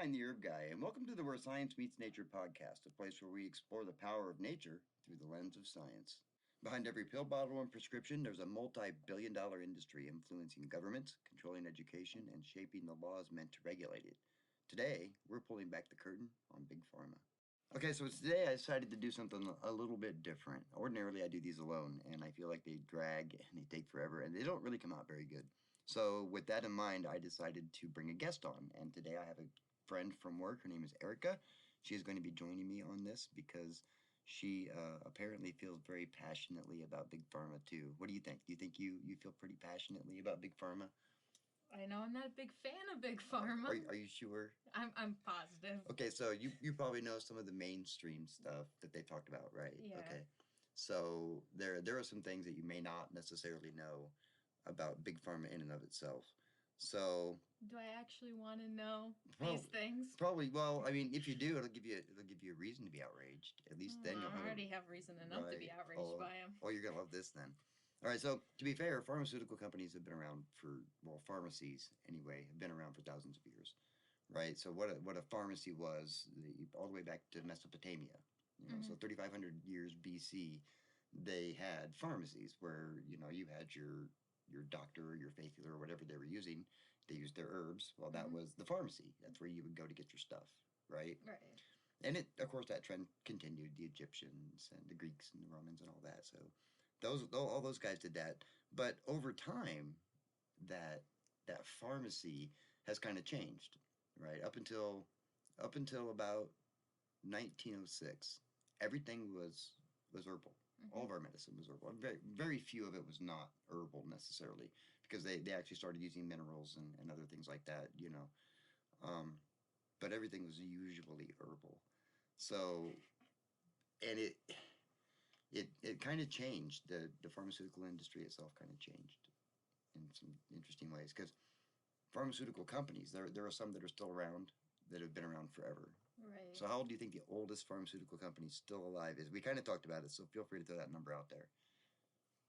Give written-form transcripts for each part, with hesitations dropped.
Brian the Herb Guy, and welcome to the Where Science Meets Nature podcast, a place where we explore the power of nature through the lens of science. Behind every pill bottle and prescription, there's a multi-billion-dollar industry influencing governments, controlling education, and shaping the laws meant to regulate it. Today, we're pulling back the curtain on Big Pharma. Okay, so today I decided to do something a little bit different. Ordinarily, I do these alone, and I feel like they drag and they take forever, and they don't really come out very good. So with that in mind, I decided to bring a guest on, and today I have a friend from work. Her name is Erica. She is going to be joining me on this because she apparently feels very passionately about Big Pharma too. What do you think? Do you think you feel pretty passionately about Big Pharma? I know I'm not a big fan of Big Pharma. Are you sure? I'm positive. Okay, so you probably know some of the mainstream stuff that they talked about, right? Yeah. Okay. So there are some things that you may not necessarily know about Big Pharma in and of itself. So Do I actually want to know Well, these things? probably, well, I mean, if you do, it'll give you a reason to be outraged. At least then you'll I have already have reason enough to be outraged by him. Oh, you're gonna love this then. All right, so to be fair, pharmaceutical companies have been around for, well, pharmacies anyway, have been around for thousands of years, right? So what a pharmacy was, all the way back to Mesopotamia, so 3,500 years BC, they had pharmacies where, you had your doctor or your faith healer or whatever they were using. They used their herbs. Well, that was the pharmacy. That's where you would go to get your stuff, right? Right. And of course, that trend continued. The Egyptians and the Greeks and the Romans and all that. So, all those guys did that. But over time, that pharmacy has kind of changed, right? Up until about 1906, everything was herbal. All of our medicine was herbal. Very, very few of it was not herbal necessarily, because they actually started using minerals and other things like that, but everything was usually herbal. So, and it kind of changed. The pharmaceutical industry itself kind of changed in some interesting ways, because pharmaceutical companies, there are some that are still around, that have been around forever. Right. So how old do you think the oldest pharmaceutical company still alive is? We kind of talked about it, so feel free to throw that number out there.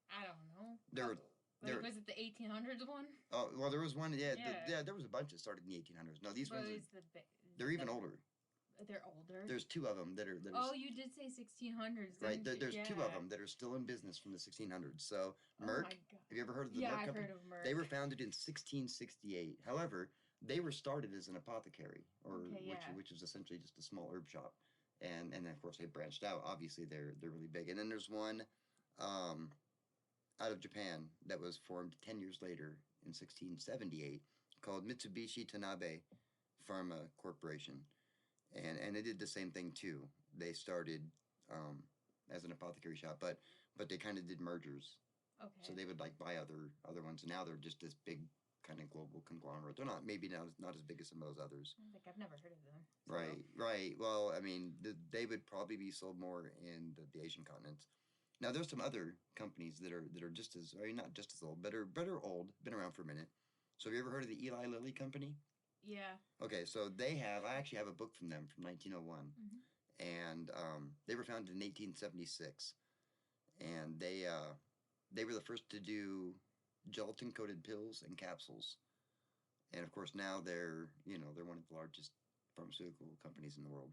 I don't know. Was it the 1800s one? Oh, well, there was one. Yeah. There was a bunch that started in the 1800s. No, these But ones they're even older. They're older. There's two of them that are. Oh, you did say 1600s. Right. There's two of them that are still in business from the 1600s. So Merck. Oh my God. Have you ever heard of the Merck Yeah, I've company? heard of Merck. They were founded in 1668. However, they were started as an apothecary, which is essentially just a small herb shop, and then of course they branched out. Obviously, they're really big. And then there's one out of Japan that was formed 10 years later in 1678 called Mitsubishi Tanabe Pharma Corporation, and they did the same thing too. They started as an apothecary shop, but they kind of did mergers. Okay. So they would buy other ones, and now they're just this big kind of global conglomerate. They're not not as big as some of those others. I've never heard of them. So. Right. Well, I mean, they would probably be sold more in the Asian continents. Now, there's some other companies that are just as, or not just as old, but are old, been around for a minute. So have you ever heard of the Eli Lilly Company? Yeah. Okay, so I actually have a book from them from 1901, and they were founded in 1876, and they were the first to do gelatin-coated pills and capsules, and of course now they're one of the largest pharmaceutical companies in the world.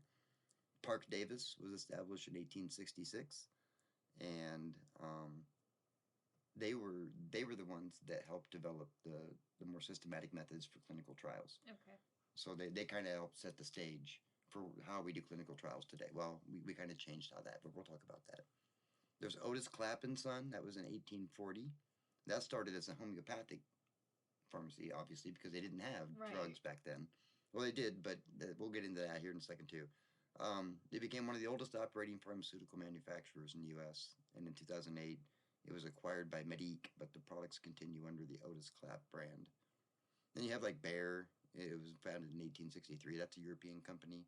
Park Davis was established in 1866, and they were the ones that helped develop the more systematic methods for clinical trials. Okay. So they kind of helped set the stage for how we do clinical trials today. Well, we kind of changed how that, but we'll talk about that. There's Otis Clapp and Son. That was in 1840. That started as a homeopathic pharmacy, obviously, because they didn't have drugs back then. Well, they did, but we'll get into that here in a second, too. They became one of the oldest operating pharmaceutical manufacturers in the U.S., and in 2008, it was acquired by Medique, but the products continue under the Otis Clapp brand. Then you have Bayer. It was founded in 1863. That's a European company.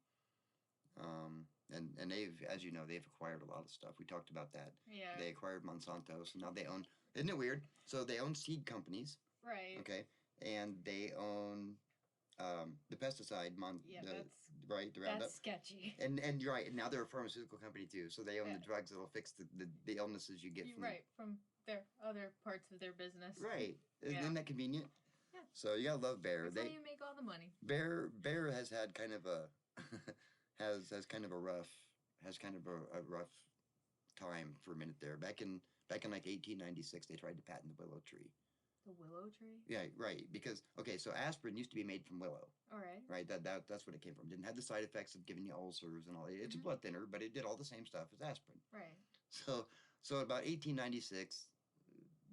And they've, as you know, they've acquired a lot of stuff. We talked about that. Yeah. They acquired Monsanto, so now they own, isn't it weird? So they own seed companies. Right. Okay. And they own the pesticide, the Roundup. That's sketchy. And you're right. And now they're a pharmaceutical company too. So they own the drugs that'll fix the illnesses you get from from their other parts of their business. Right. Yeah. Isn't that convenient? Yeah. So you gotta love Bayer. That's how you make all the money. Bayer has had kind of a has kind of a rough rough time for a minute there. Back in like 1896, they tried to patent the willow tree. The willow tree? Yeah, right. Because okay, so aspirin used to be made from willow. All right. Right. That's what it came from. Didn't have the side effects of giving you ulcers and all. It's a blood thinner, but it did all the same stuff as aspirin. Right. So about 1896,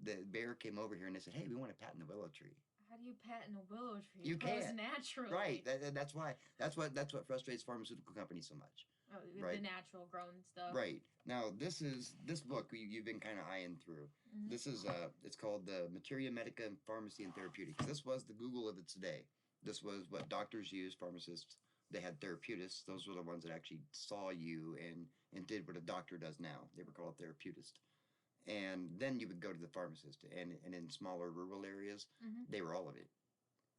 the Bayer came over here and they said, "Hey, we want to patent the willow tree." How do you patent a willow tree? You It grows can't. naturally. Right. That's why. That's what frustrates pharmaceutical companies so much. Oh, Right. the natural grown stuff. Right. Now, this book you've been kind of eyeing through. Mhm. This is it's called the Materia Medica in Pharmacy and Therapeutics. This was the Google of its day. This was what doctors used, pharmacists. They had therapeutists. Those were the ones that actually saw you and did what a doctor does now. They were called therapeutists. And then you would go to the pharmacist. And in smaller rural areas, Mhm. they were all of it.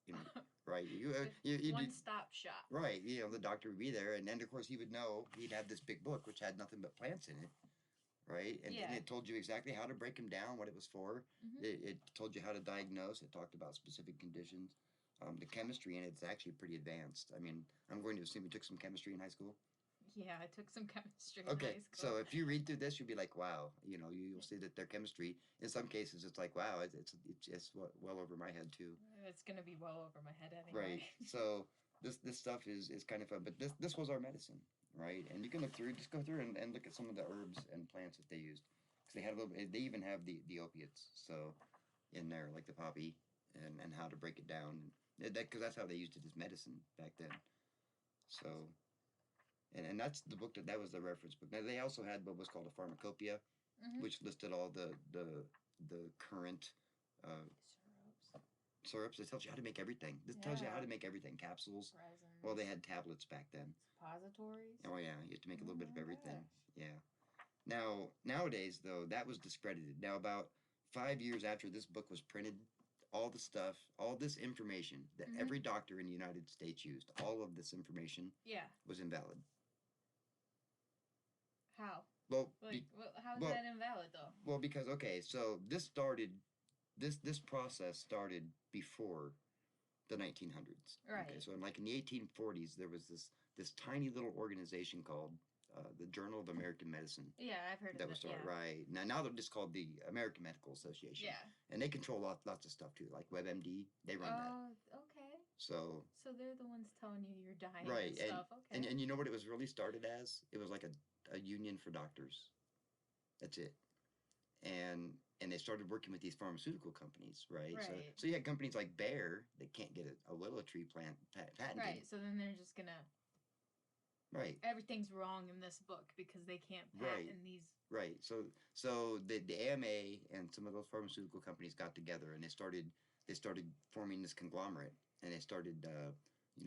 You know, right? You One-stop shop. right. You know, the doctor would be there, and of course he would know. He'd have this big book which had nothing but plants in it, right? And Yeah. it told you exactly how to break them down, what it was for. Mhm. It told you how to diagnose. It talked about specific conditions. The chemistry in it's actually pretty advanced. I mean, I'm going to assume you took some chemistry in high school. Yeah, I took some chemistry in Okay, high school. so if you read through this, you'll be like, wow. You know, you'll see that their chemistry. In some cases, it's like, wow, it's well over my head too. It's gonna be well over my head anyway. Right. So this stuff is kind of fun, but this was our medicine, right? And you can just go through and look at some of the herbs and plants that they used, because they had a little. They even have the opiates, so in there, like the poppy, and how to break it down. Because that's how they used it as medicine back then. So, and that's the book that was the reference book. Now they also had what was called a pharmacopoeia, Mhm. which listed all the current syrups. It tells you how to make everything. This tells you how to make everything. Capsules. Resins. Well, they had tablets back then. Suppositories. Oh yeah, you have to make a little bit of my everything. gosh. Yeah. Now nowadays though, that was discredited. Now about 5 years after this book was printed, all the stuff, all this information that Mhm. every doctor in the United States used, all of this information Yeah. was invalid. How? Well, How's well- that invalid though? well, because okay, so this process started before the 1900s. Right. Okay, so in the 1840s, there was this tiny little organization called the Journal of American Medicine. Yeah, I've heard That of was it. started Yeah. right now. They're just called the American Medical Association. Yeah. And they control lots of stuff too, like WebMD. They run that. Oh, okay. So So they're the ones telling you you're dying right, and stuff. Okay. and you know what it was really started as? It was like a union for doctors. That's it. And they started working with these pharmaceutical companies, right? Right. So you had companies like Bayer that can't get a willow tree plant patented. Right. So then they're just gonna. Right. Everything's wrong in this book because they can't patent Right. these. Right. So the AMA and some of those pharmaceutical companies got together and they started forming this conglomerate, and they started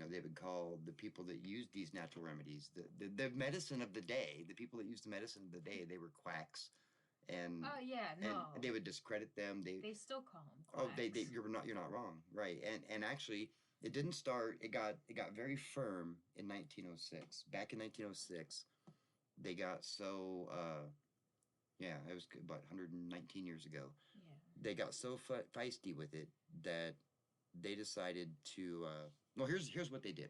they would call the people that used these natural remedies the medicine of the day. The people that used the medicine of the day, they were quacks, and Oh yeah, no. and they would discredit them. They still call them Oh, quacks. you're not wrong, right? And actually, it didn't start. It got very firm in 1906. Back in 1906, they got so it was about 119 years ago. Yeah. They got so feisty with it that they decided to. Well, here's what they did.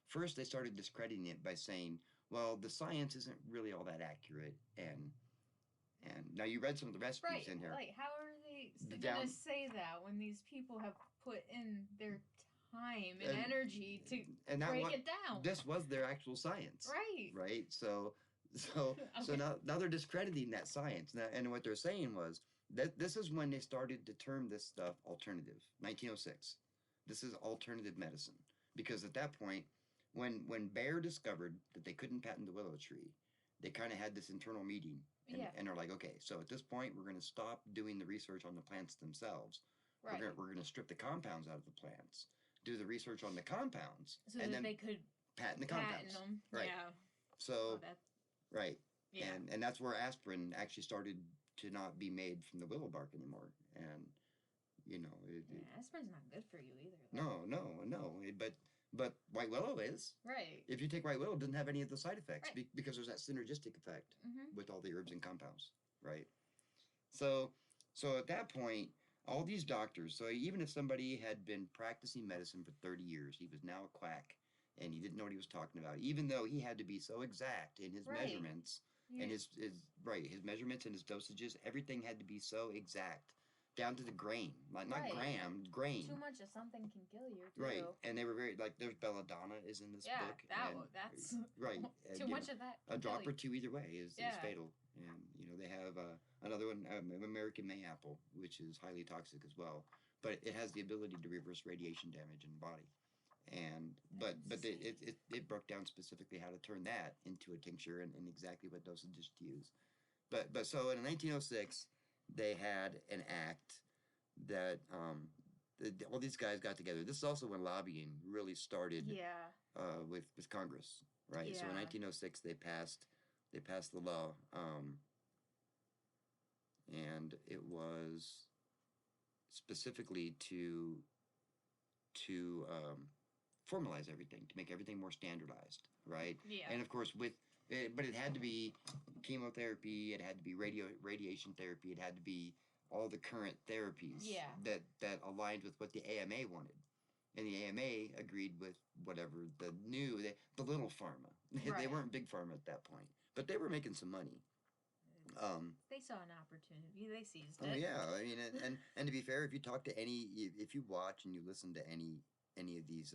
First, they started discrediting it by saying, "Well, the science isn't really all that accurate," and now you read some of the recipes Right. in here. Like, how are they Down- gonna say that when these people have put in their time and energy to and that break it down? This was their actual science. Right. Right. So Okay. now they're discrediting that science. Now, and what they're saying was that this is when they started to term this stuff alternative. 1906. This is alternative medicine, because at that point, when Bayer discovered that they couldn't patent the willow tree, they kind of had this internal meeting, and, Yeah. and they're like, okay, so at this point, we're going to stop doing the research on the plants themselves. Right. We're going to strip the compounds out of the plants, do the research on the compounds, So and that then they could patent the patent compounds. them. Right. Yeah. So Oh, that. right. Yeah. And that's where aspirin actually started to not be made from the willow bark anymore. And Yeah, aspirin's not good for you either. though. no. But white willow is. Right. If you take white willow, it doesn't have any of the side effects Right. because there's that synergistic effect Mhm. with all the herbs and compounds, right? So at that point, all these doctors. So even if somebody had been practicing medicine for 30 years, he was now a quack and he didn't know what he was talking about, even though he had to be so exact in his Right. measurements and his measurements and his dosages. Everything had to be so exact down to the grain, like not gram, grain. Too much of something can kill you too. Right, and they were very like. There's belladonna is in this book. That's right. Too much of that. A drop or two either way is fatal. And they have another one, American mayapple, which is highly toxic as well, but it has the ability to reverse radiation damage in the body. And but it broke down specifically how to turn that into a tincture and exactly what dosages to use. But so in 1906, they had an act that all these guys got together. This is also when lobbying really started. With Congress, right? Yeah. So in 1906, they passed the law, and it was specifically to formalize everything, to make everything more standardized, right? Yeah. And of course, but it had to be chemotherapy, it had to be radiation therapy, it had to be all the current therapies that aligned with what the AMA wanted. And the AMA agreed with whatever the little pharma. Right. They weren't big pharma at that point, but they were making some money. They saw an opportunity. They seized it. Oh yeah, I mean, and to be fair, if you talk to if you watch and you listen to any of these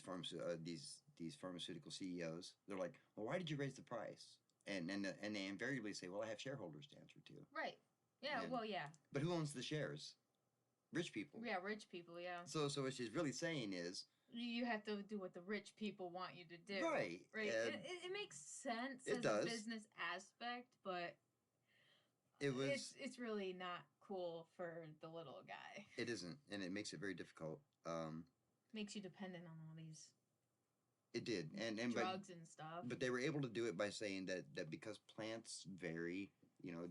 pharmaceutical CEOs, they're like, well, why did you raise the price? And they invariably say, well, I have shareholders to answer to. Right. Yeah. Yeah. But who owns the shares? Rich people. Yeah, rich people. Yeah. So what she's really saying is, you have to do what the rich people want you to do. Right. Right. It makes sense as a business aspect, but it's really not cool for the little guy. It isn't, and it makes it very difficult. Makes you dependent on all these. It did, and drugs and stuff. But they were able to do it by saying that because plants vary,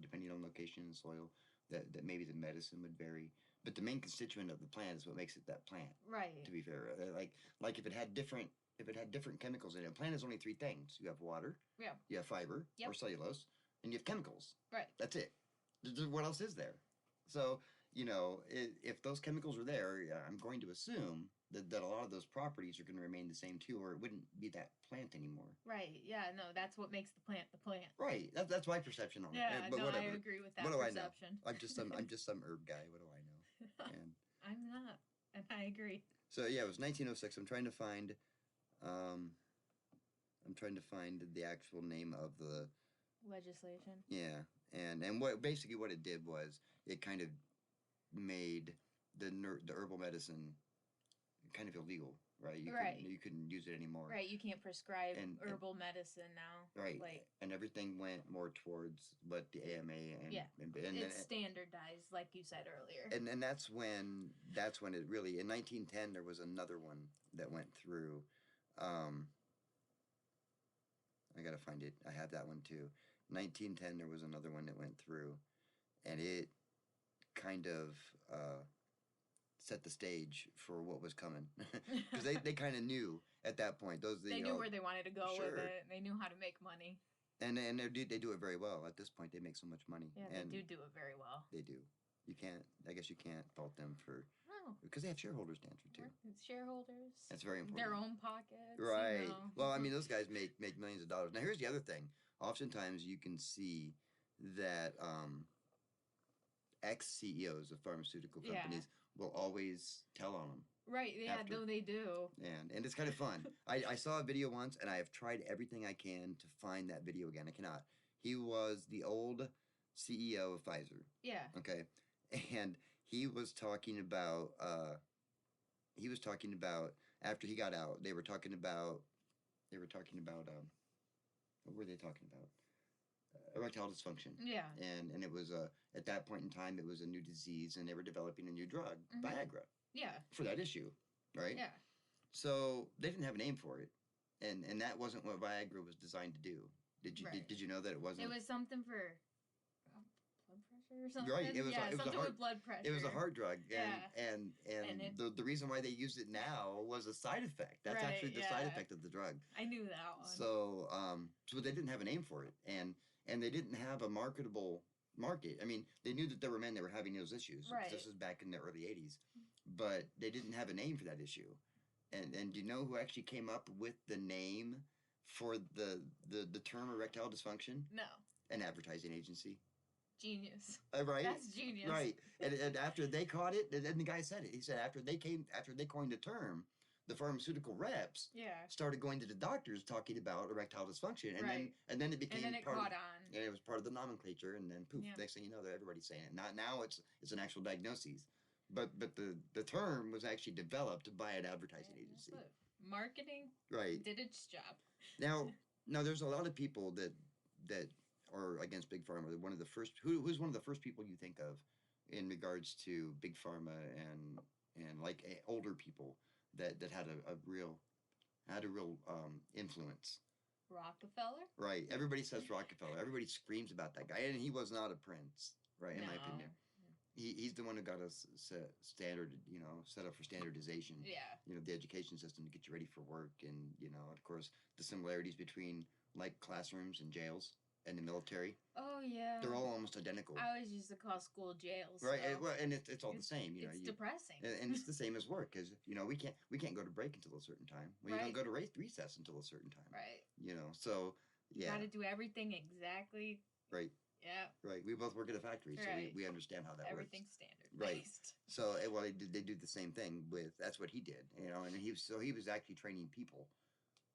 depending on location and soil, that maybe the medicine would vary. But the main constituent of the plant is what makes it that plant. Right. To be fair, like if it had different chemicals in it, a plant is only three things: you have water, you have fiber or cellulose, and you have chemicals. Right. That's it. What else is there? So if those chemicals are there, I'm going to assume that a lot of those properties are going to remain the same too, or it wouldn't be that plant anymore. Right. Yeah. No, that's what makes the plant the plant. Right. That's my perception on it. Yeah. But whatever. I agree with that perception. I know? I'm just some herb guy. What do I know? And I'm not, and I agree. So yeah, it was 1906. I'm trying to find the actual name of the legislation. Yeah, and what it did was it kind of made the herbal medicine kind of illegal, right? You couldn't use it anymore. Right, you can't prescribe herbal medicine now. Right, and everything went more towards what the AMA and it's standardized, like you said earlier. And that's when it really, in 1910 there was another one that went through. I gotta find it. I have that one too. 1910 there was another one that went through, and it kind of set the stage for what was coming, because they kind of knew at that point. They knew where they wanted to go with it. They knew how to make money. And they do it very well. At this point, they make so much money. Yeah, and they do it very well. They do. I guess you can't fault them for. No. Because they have shareholders to answer to. Shareholders. That's very important. Their own pockets. Right. Well, I mean, those guys make millions of dollars. Now, here's the other thing. Oftentimes, you can see that ex-CEOs of pharmaceutical companies will always tell on them. Right, yeah, no, they do. And it's kind of fun. I saw a video once, and I have tried everything I can to find that video again. I cannot. He was the old CEO of Pfizer. Yeah. Okay. And he was talking about, after he got out, they were talking about, what were they talking about? Erectile dysfunction. Yeah. And it was, at that point in time, it was a new disease, and they were developing a new drug, Viagra. Yeah. For that issue, right? Yeah. So they didn't have a name for it, and that wasn't what Viagra was designed to do. Did you know that it wasn't? It was something for blood pressure or something. Right. It was something with blood pressure. It was a heart drug, and the reason why they use it now was a side effect. That's actually the side effect of the drug. I knew that one. So they didn't have a name for it, and they didn't have a marketable market. I mean, they knew that there were men that were having those issues. Right. This was back in the early 80s. But they didn't have a name for that issue. And do you know who actually came up with the name for the term erectile dysfunction? No. An advertising agency. Genius. Right? That's genius. Right. And after they caught it, and the guy said it. He said after they coined the term, the pharmaceutical reps started going to the doctors talking about erectile dysfunction, and then it became and then it caught on. And it was part of the nomenclature, and then poof, next thing you know, everybody's saying it. Not now, it's an actual diagnosis, but the term was actually developed by an advertising agency. Marketing did its job. Now there's a lot of people that are against big pharma. One of the first who's one of the first people you think of in regards to big pharma and like older people that had a real influence. Rockefeller? Right. Everybody says Rockefeller. Everybody screams about that guy, and he was not a prince, right? In my opinion, he's the one who got us set up for standardization. Yeah. The education system to get you ready for work, and of course, the similarities between like classrooms and jails and the military. Oh yeah. They're all almost identical. I always used to call school jails. Right. So and it's all the same. It's depressing. And it's the same as work, because we can't go to break until a certain time. We don't go to recess until a certain time. Right. So yeah. You got to do everything exactly. Right. Yeah. Right. We both work at a factory, so we understand how that Everything's works. Everything's standard. Right. So they do the same thing with. That's what he did. And he was actually training people.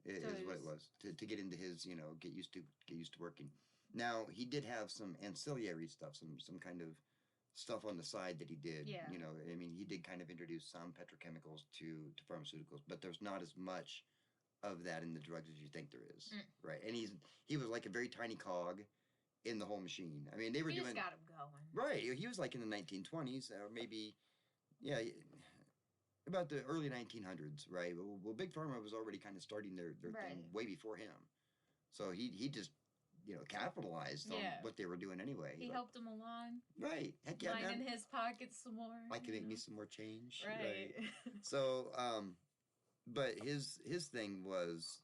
Is what it was to get into his get used to working. Now he did have some ancillary stuff, some kind of stuff on the side that he did. Yeah. I mean, he did kind of introduce some petrochemicals to pharmaceuticals, but there's not as much of that in the drugs as you think there is. Right. And he was like a very tiny cog in the whole machine. I mean, they were doing. Just got him going. Right. He was like in the 1920s, or maybe, about the early 1900s. Right. Well, Big Pharma was already kind of starting their thing way before him, so he just capitalized on what they were doing anyway. He helped him along. Right. Heck yeah, man. In his pockets some more. I can make me some more change. Right. So, but his thing was,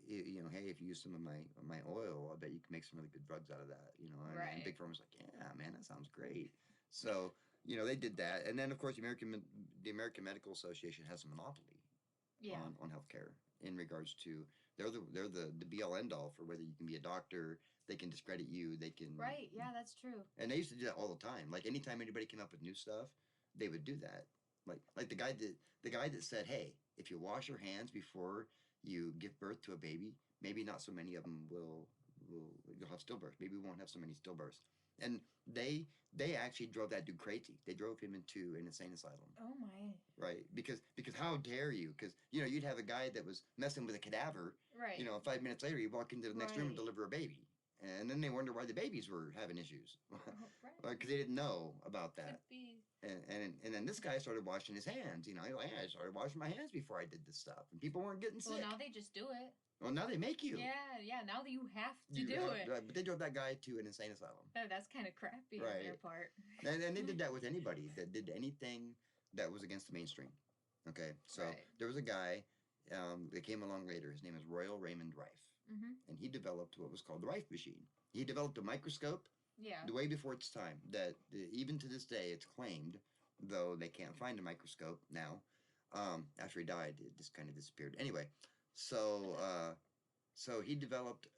hey, if you use some of my oil, I bet you can make some really good drugs out of that. And Big Pharma was like, yeah, man, that sounds great. So, they did that, and then of course the American Medical Association has a monopoly on healthcare in regards to. They're the be all end all for whether you can be a doctor. They can discredit you. They can. Right. Yeah, that's true. And they used to do that all the time. Like anytime anybody came up with new stuff, they would do that. Like the guy that said, hey, if you wash your hands before you give birth to a baby, maybe not so many of them will you'll have stillbirths. Maybe we won't have so many stillbirths. And they actually drove that dude crazy. They drove him into an insane asylum. Oh my! Right, because how dare you? Because you'd have a guy that was messing with a cadaver. Right. 5 minutes later, you walk into the next room and deliver a baby, and then they wonder why the babies were having issues. Right. Because they didn't know about that. Could be. And then this guy started washing his hands. I started washing my hands before I did this stuff, and people weren't getting sick. Well, now they just do it. Well, now they make you. Yeah. Now that you have to do it. But they drove that guy to an insane asylum. That's kind of crappy on their part. And they did that with anybody that did anything that was against the mainstream. Okay, so there was a guy that came along later. His name is Royal Raymond Rife, and he developed what was called the Rife machine. He developed a microscope. Yeah. Way before its time. That even to this day, it's claimed, though they can't find a microscope now. After he died, it just kind of disappeared. Anyway. So he developed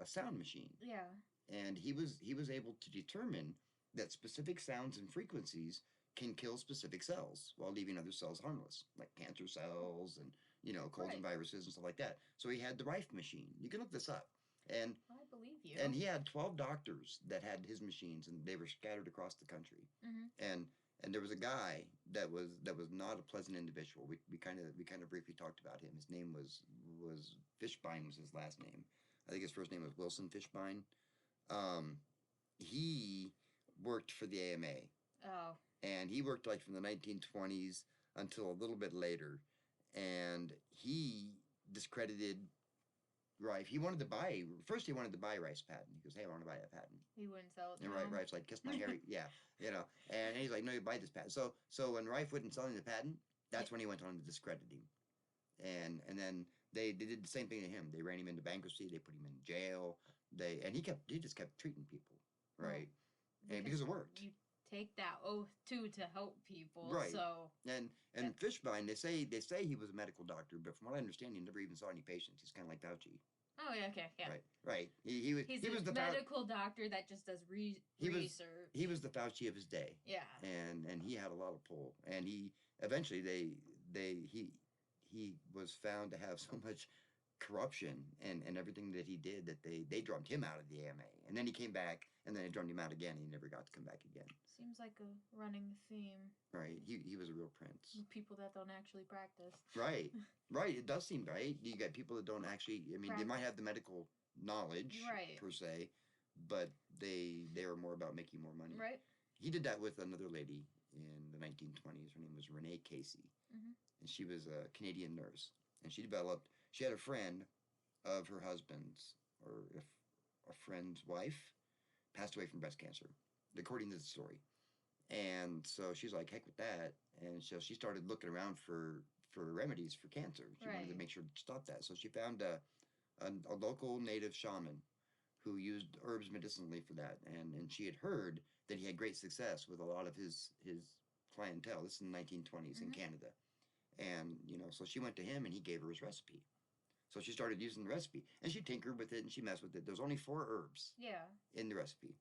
a sound machine. Yeah. And he was able to determine that specific sounds and frequencies can kill specific cells while leaving other cells harmless, like cancer cells and colds and viruses and stuff like that. So he had the Rife machine. You can look this up. And I believe you. And he had 12 doctors that had his machines, and they were scattered across the country. And there was a guy that was not a pleasant individual. We kind of briefly talked about him. His name was Fishbein was his last name. I think his first name was Wilson Fishbein. He worked for the AMA. Oh. And he worked like from the 1920s until a little bit later, and he discredited Rife. He wanted to buy Rife's patent. He goes, hey, I want to buy that patent. He wouldn't sell it to him. him. Rife's like, kiss my hair. Yeah, And he's like, no, you buy this patent. So when Rife wouldn't sell him the patent, that's when he went on to discredit him. And then they did the same thing to him. They ran him into bankruptcy. They put him in jail. he just kept treating people, right? And because it worked. You take that oath too to help people, right? So and Fishbein, they say he was a medical doctor, but from what I understand, he never even saw any patients. He's kind of like Fauci. Oh yeah, okay, yeah. Right. He was the medical doctor that just does research. He was the Fauci of his day. Yeah. And he had a lot of pull, and he eventually he was found to have so much corruption and everything that he did that they drummed him out of the AMA, and then he came back, and then they drummed him out again, and he never got to come back again. Seems like a running theme. Right. He was a real prince. People that don't actually practice. Right. Right. It does seem right. You got people that don't actually. I mean, they might have the medical knowledge, right, per se, but they were more about making more money. Right. He did that with another lady in the 1920s. Her name was Renee Casey, and she was a Canadian nurse, and she had a friend of her husband's, or if a friend's wife passed away from breast cancer, according to the story. And so she's like, heck with that. And so she started looking around for remedies for cancer. She wanted to make sure to stop that. So she found a local native shaman who used herbs medicinally for that. And she had heard that he had great success with a lot of his clientele. This is in the 1920s in Canada. And, so she went to him, and he gave her his recipe. So she started using the recipe, and she tinkered with it, and she messed with it. There's only 4 herbs in the recipe.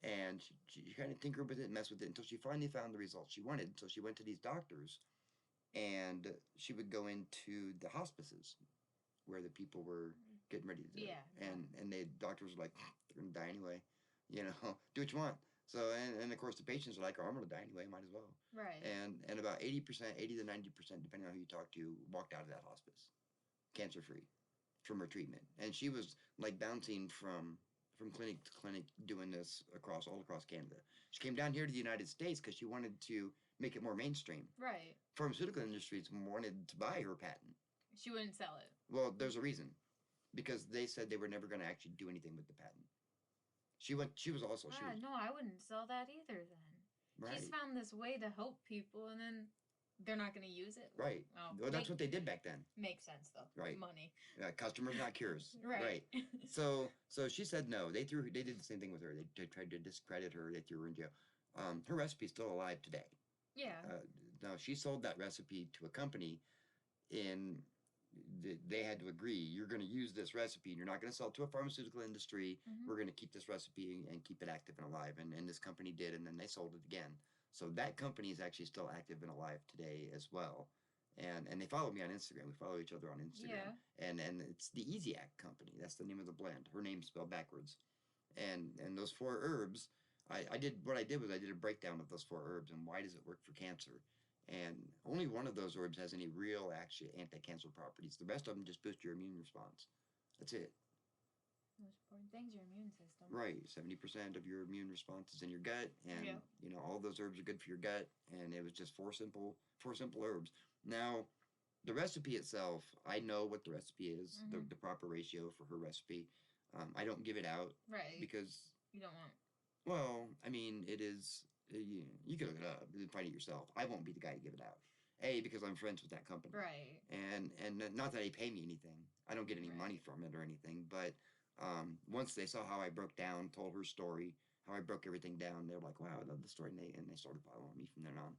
And she kind of tinkered with it and messed with it until she finally found the results she wanted. So she went to these doctors, and she would go into the hospices where the people were getting ready to die. And the doctors were like, they're going to die anyway. Do what you want. So, and of course, the patients are like, oh, I'm going to die anyway, might as well. Right. And about 80% to 90%, depending on who you talk to, walked out of that hospice cancer-free from her treatment. And she was like bouncing from clinic to clinic doing this all across Canada. She came down here to the United States because she wanted to make it more mainstream. Right. Pharmaceutical industries wanted to buy her patent. She wouldn't sell it. Well, there's a reason. Because they said they were never going to actually do anything with the patent. She was also... No, I wouldn't sell that either then. Right. She's found this way to help people, and then they're not going to use it. Right. Well, that's what they did back then. Makes sense, though. Right. Money. Customers, not cures. Right. So she said no. They did the same thing with her. They tried to discredit her. They threw her in jail. Her recipe's still alive today. Yeah. Now, she sold that recipe to a company they had to agree, you're going to use this recipe, and you're not going to sell it to a pharmaceutical industry. We're going to keep this recipe and keep it active and alive. And this company did, and then they sold it again. So that company is actually still active and alive today as well. And they follow me on Instagram. We follow each other on Instagram. Yeah. And it's the Easyac Company. That's the name of the blend. Her name's spelled backwards. And those 4 herbs, I did a breakdown of those 4 herbs and why does it work for cancer. And only one of those herbs has any real actually anti-cancer properties. The rest of them just boost your immune response. That's it. Most important thing's your immune system. Right. 70% of your immune response is in your gut, and all those herbs are good for your gut. And it was just 4 simple herbs. Now, the recipe itself, I know what the recipe is, the proper ratio for her recipe. I don't give it out, right? Because you don't want. Well, I mean, it is. You can look it up and find it yourself. I won't be the guy to give it out. Because I'm friends with that company. Right. And not that they pay me anything. I don't get any money from it or anything. But once they saw how I broke down, told her story, how I broke everything down, they were like, wow, I love the story. And they started following me from then on.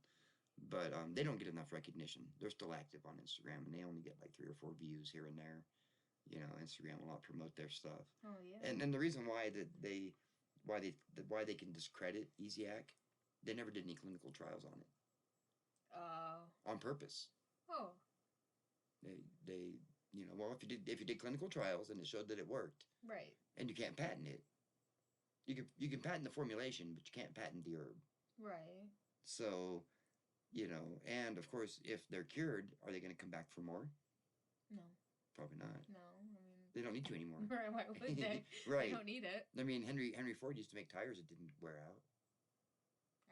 But they don't get enough recognition. They're still active on Instagram, and they only get like 3 or 4 views here and there. Instagram will not promote their stuff. Oh, yeah. And the reason why why they can discredit Easyac, they never did any clinical trials on it. On purpose. Oh. They well, if you did clinical trials and it showed that it worked. Right. And you can't patent it. You can patent the formulation, but you can't patent the herb. Right. So, and of course, if they're cured, are they going to come back for more? No. Probably not. No, I mean... They don't need to anymore. Right, why would they? Right. They don't need it. I mean, Henry Ford used to make tires that didn't wear out.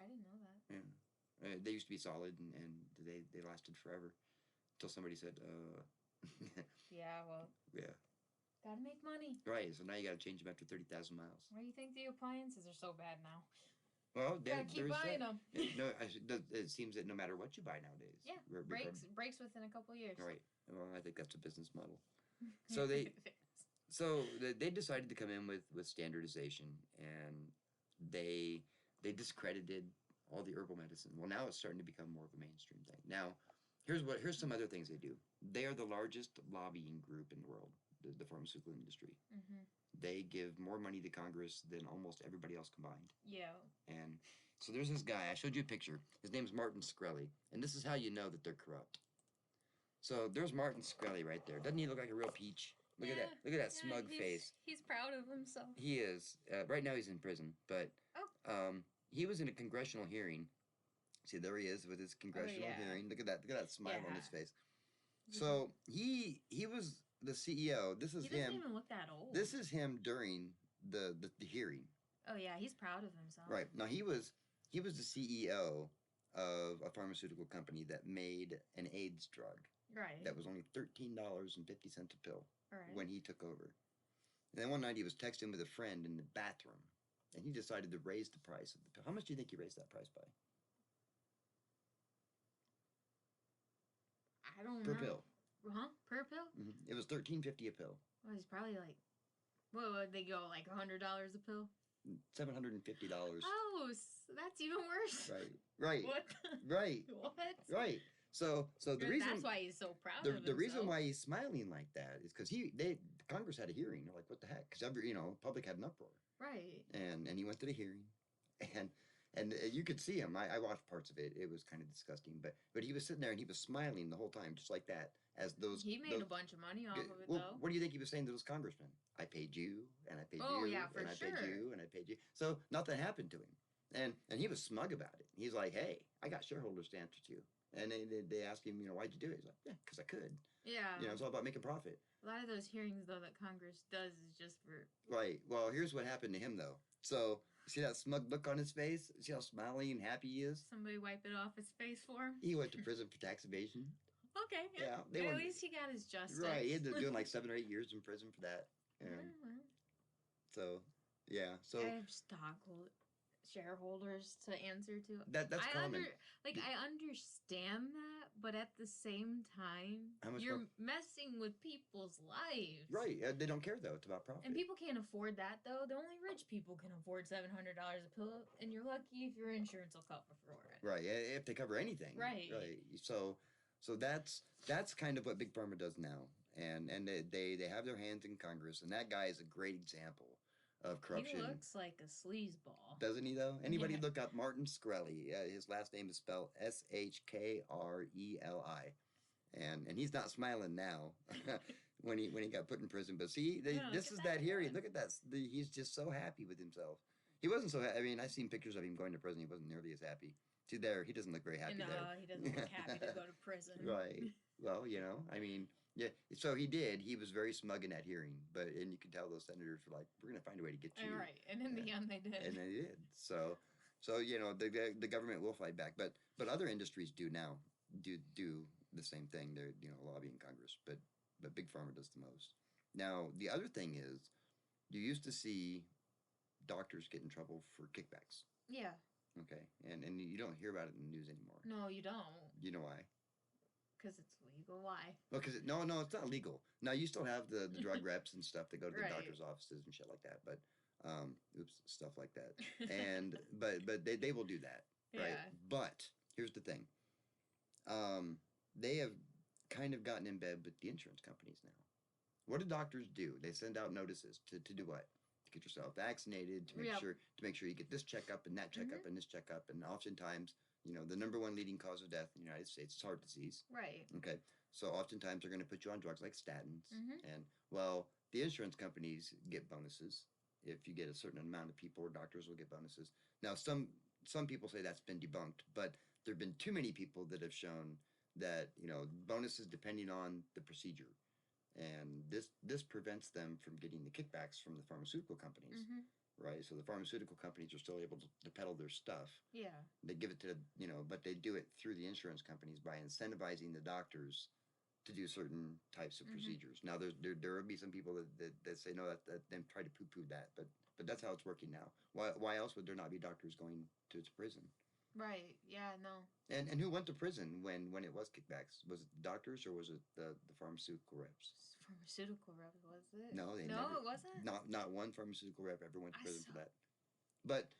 I didn't know that. Yeah. They used to be solid, and they lasted forever. Until somebody said, Yeah, well... Yeah. Gotta make money. Right, so now you gotta change them after 30,000 miles. Why do you think the appliances are so bad now? Well, gotta keep buying them. It seems that no matter what you buy nowadays. Yeah, breaks within a couple of years. Right. Well, I think that's a business model. So they decided to come in with standardization, and they discredited all the herbal medicine. Well, now it's starting to become more of a mainstream thing. Now, here's some other things they do. They are the largest lobbying group in the world, the pharmaceutical industry. Mm-hmm. They give more money to Congress than almost everybody else combined. Yeah. And so there's this guy. I showed you a picture. His name's Martin Shkreli, and this is how you know that they're corrupt. So there's Martin Shkreli right there. Doesn't he look like a real peach? Look at that! Look at that smug face. He's proud of himself. He is. Right now he's in prison, but he was in a congressional hearing. See, there he is with his congressional hearing. Look at that! Look at that smile on his face. So he was the CEO. This is him. He doesn't even look that old. This is him during the hearing. Oh yeah, he's proud of himself. Right. Now he was the CEO of a pharmaceutical company that made an AIDS drug. Right. That was only $13.50 a pill. When he took over. And then one night he was texting with a friend in the bathroom, and he decided to raise the price of the pill. How much do you think he raised that price by? I don't know. Per pill. Huh? Per pill? Mm-hmm. It was $13.50 a pill. Well, he's probably like, what would they go, like $100 a pill? $750. Oh, that's even worse. Right. What? Right. What? Right. So the reason that's why he's so proud of himself. The reason why he's smiling like that is because Congress had a hearing. They're like, what the heck? Because public had an uproar. Right. And he went to the hearing, and you could see him. I watched parts of it. It was kind of disgusting, but he was sitting there and he was smiling the whole time, just like that. As those he made a bunch of money off of it, though. What do you think he was saying to those congressmen? I paid you, and I paid you, and I paid you, and I paid you. So nothing happened to him, and he was smug about it. He's like, hey, I got shareholders to answer to. And they asked him, why'd you do it? He's like, yeah, because I could. Yeah. It's all about making profit. A lot of those hearings, though, that Congress does is just for... Right. Well, here's what happened to him, though. So, see that smug look on his face? See how smiling and happy he is? Somebody wipe it off his face for him? He went to prison for tax evasion. Okay. Yeah. At least he got his justice. Right. He ended up doing like 7 or 8 years in prison for that. So, yeah. So I have shareholders to answer to. That's common. I understand that, but at the same time, you're messing with people's lives. Right. They don't care, though. It's about profit. And people can't afford that, though. The only rich people can afford $700 a pill, and you're lucky if your insurance will cover for it. Right. If they cover anything. Right. Right. So that's kind of what Big Pharma does now. And they have their hands in Congress, and that guy is a great example of corruption. He looks like a sleazeball. Doesn't he, though? Anybody look up Martin Shkreli. His last name is spelled Shkreli. And he's not smiling now when he got put in prison. But see, this is that hearing. Look at that. He's just so happy with himself. He wasn't so happy. I mean, I've seen pictures of him going to prison. He wasn't nearly as happy. See, there, he doesn't look very happy there. No, he doesn't look happy to go to prison. Right. Well, I mean... Yeah, so he did. He was very smug in that hearing, and you could tell those senators were like, "We're going to find a way to get you." Right, and in the end, they did. And they did. So the government will fight back, but other industries do now do the same thing. They're lobbying Congress, but Big Pharma does the most. Now the other thing is, you used to see doctors get in trouble for kickbacks. Yeah. Okay, and you don't hear about it in the news anymore. No, you don't. You know why? Because it's legal. Why? Well, no, it's not legal. Now you still have the drug reps and stuff that go to the doctor's offices and shit like that. But, stuff like that. And but they will do that, right? Yeah. But here's the thing. They have kind of gotten in bed with the insurance companies now. What do doctors do? They send out notices to do what? To get yourself vaccinated, to make sure you get this checkup and that checkup and this checkup, and oftentimes. The number one leading cause of death in the United States is heart disease. Right. Okay. So oftentimes they're going to put you on drugs like statins. Mm-hmm. And, well, the insurance companies get bonuses. If you get a certain amount of people, or doctors will get bonuses. Now, some people say that's been debunked, but there have been too many people that have shown that, bonuses depending on the procedure. And this prevents them from getting the kickbacks from the pharmaceutical companies. Mm-hmm. Right, so the pharmaceutical companies are still able to peddle their stuff. Yeah. They give it to but they do it through the insurance companies by incentivizing the doctors to do certain types of procedures. Now, there will be some people that say no, that then try to poo-poo that, but that's how it's working now. Why else would there not be doctors going to prison? Right. Yeah. No. And who went to prison when it was kickbacks? Was it the doctors or was it the pharmaceutical reps? Pharmaceutical reps, was it? No, they no, never. It wasn't. Not one pharmaceutical rep ever went to prison for that. But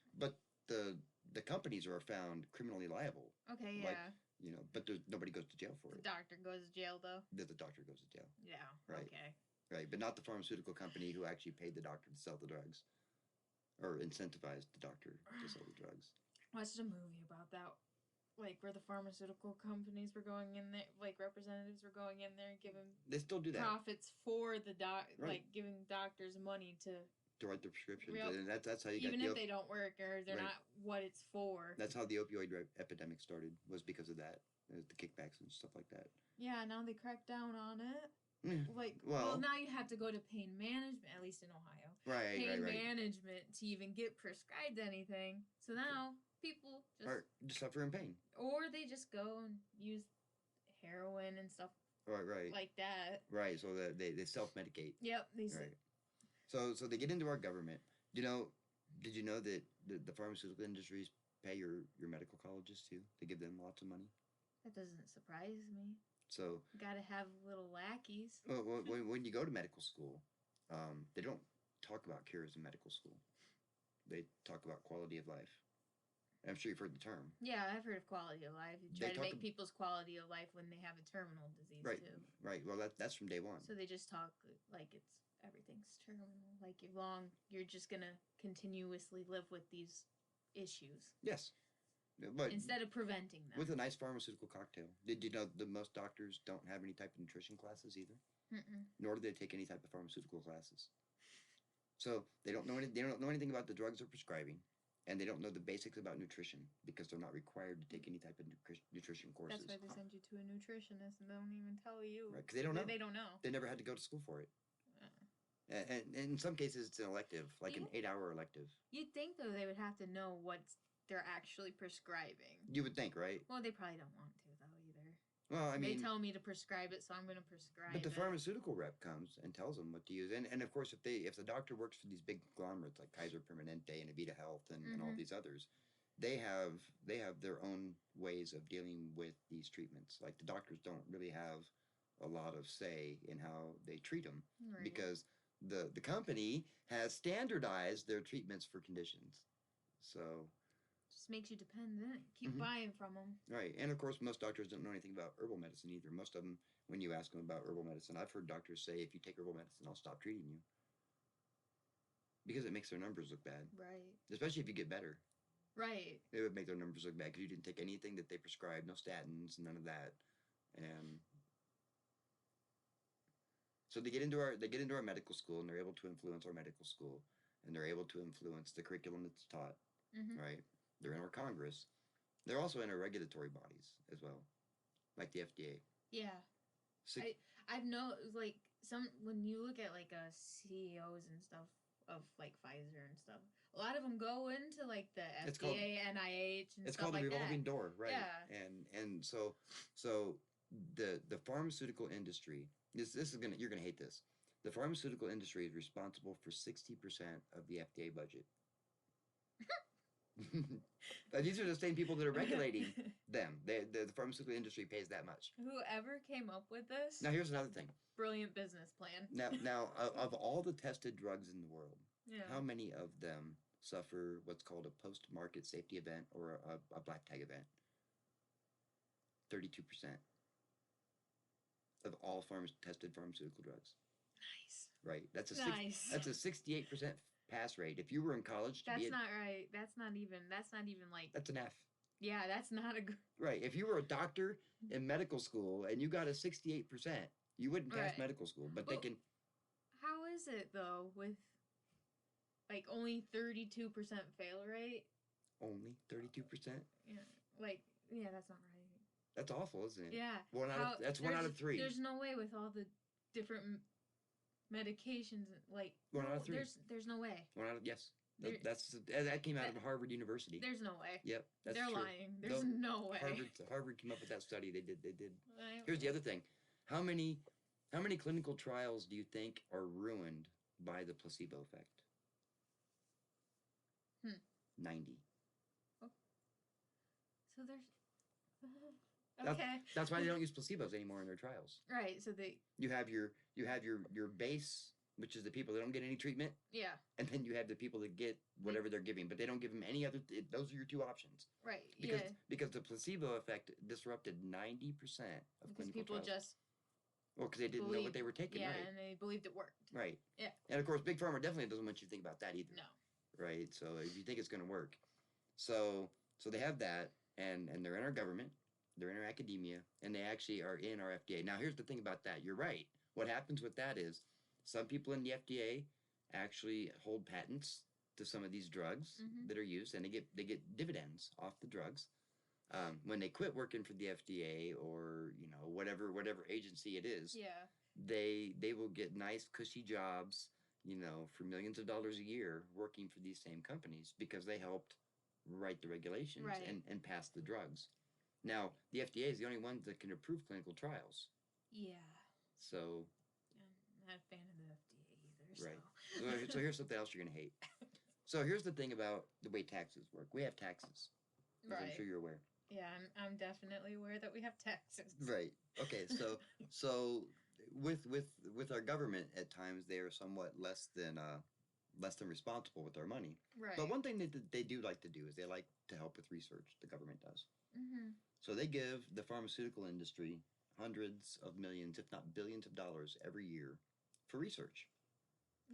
the companies are found criminally liable. Okay. Like, Yeah. But nobody goes to jail for it. The doctor goes to jail though. The doctor goes to jail. Yeah. Right. Okay. Right, but not the pharmaceutical company who actually paid the doctor to sell the drugs, or incentivized the doctor to sell the drugs. I watched a movie about that, like where the pharmaceutical companies were going in there, like representatives were going in there and giving. They still do that. Profits for the right. Like giving doctors money to write the prescriptions, and that's how you even if they don't work or they're not what it's for. That's how the opioid epidemic started, was because of that, the kickbacks and stuff like that. Yeah, now they crack down on it. Like, well, now you have to go to pain management, at least in Ohio. Right, pain management to even get prescribed anything. So now people just suffer in pain, or they just go and use heroin and stuff. Right. Like that. Right, so that they self-medicate. Yep, right. So they get into our government. Did you know that the pharmaceutical industries pay your medical colleges too? They give them lots of money. That doesn't surprise me. So gotta have little lackeys. When you go to medical school, they don't talk about cures in medical school. They talk about quality of life. I'm sure you've heard the term. Yeah, I've heard of quality of life. You try to make people's quality of life when they have a terminal disease too. Right. Well, that's from day one. So they just talk like everything's terminal. Like you're just gonna continuously live with these issues. Yes. But instead of preventing them. With a nice pharmaceutical cocktail. Did you know that most doctors don't have any type of nutrition classes either? Nor do they take any type of pharmaceutical classes. So they don't know anything about the drugs they're prescribing, and they don't know the basics about nutrition because they're not required to take any type of nutrition courses. That's why they send you to a nutritionist and they don't even tell you. Right, because they don't know. They don't know. They never had to go to school for it. And in some cases, it's an elective, like an 8-hour elective. You'd think, though, they would have to know what they're actually prescribing. You would think, right? Well, they probably don't want to, though, either. Well, I mean... They tell me to prescribe it, so I'm going to prescribe it. But the pharmaceutical rep comes and tells them what to use. And of course, if the doctor works for these big conglomerates like Kaiser Permanente and Avita Health and all these others, they have their own ways of dealing with these treatments. Like, the doctors don't really have a lot of say in how they treat them. Right. Because the company has standardized their treatments for conditions. So... just makes you dependent. Keep buying from them. Right. And of course, most doctors don't know anything about herbal medicine either. Most of them, when you ask them about herbal medicine, I've heard doctors say, if you take herbal medicine, I'll stop treating you. Because it makes their numbers look bad. Right. Especially if you get better. Right. It would make their numbers look bad because you didn't take anything that they prescribed, no statins, none of that. And so they get into our medical school, and they're able to influence our medical school, and they're able to influence the curriculum that's taught. Right. They're in our Congress. They're also in our regulatory bodies as well, like the FDA. Yeah. I've noticed, like, when you look at, like, CEOs and stuff of, like, Pfizer and stuff, a lot of them go into, like, the FDA, NIH, and stuff like that. It's called the revolving door, right? Yeah. And so the pharmaceutical industry, you're gonna hate this. The pharmaceutical industry is responsible for 60% of the FDA budget. These are the same people that are regulating them. The pharmaceutical industry pays that much. Whoever came up with this. Now here's another thing. Brilliant business plan. Now of all the tested drugs in the world, yeah. How many of them suffer what's called a post-market safety event or a black tag event? 32% of all tested pharmaceutical drugs. Nice. Right. That's a 68% pass rate. If you were in college, that's not right. That's not even like. That's an F. Yeah, that's not a good. Right. If you were a doctor in medical school and you got a 68%, you wouldn't pass medical school. But they can. How is it though with, like, only 32% fail rate? Only 32%. Yeah. Like, yeah, that's not right. That's awful, isn't it? Yeah. That's 1 out of 3. There's no way with all the different medications, like 1 out of 3. There's no way. Yes. That came out of Harvard University. There's no way. Yep, that's They're true. lying. There's no way. Harvard came up with that study. They did. Here's the other thing. How many clinical trials do you think are ruined by the placebo effect? 90. Oh. there's okay. That's why they don't use placebos anymore in their trials. Right. So you have your base, which is the people that don't get any treatment. Yeah. And then you have the people that get whatever they're giving, but they don't give them any other. Those are your two options. Right. Because the placebo effect disrupted 90% of clinical people trials. just. Well, because they didn't know what they were taking. Yeah, right. And they believed it worked. Right. Yeah. And of course, Big Pharma definitely doesn't want you to think about that either. No. Right. So if you think it's going to work, so they have that, and they're in our government, they're in our academia, and they actually are in our FDA. Now, here's the thing about that. You're right. What happens with that is some people in the FDA actually hold patents to some of these drugs that are used, and they get dividends off the drugs. When they quit working for the FDA or whatever agency it is, they will get nice cushy jobs, for millions of dollars a year working for these same companies because they helped write the regulations and pass the drugs. Now, the FDA is the only one that can approve clinical trials. Yeah. So. I'm not a fan of the FDA either. Right. So here's something else you're going to hate. So here's the thing about the way taxes work. We have taxes. As I'm sure you're aware. Yeah, I'm definitely aware that we have taxes. Right. Okay. So with our government, at times they are somewhat less than responsible with our money. Right. But one thing that they do like to do is they like to help with research. The government does. Mm-hmm. So they give the pharmaceutical industry hundreds of millions, if not billions of dollars every year for research.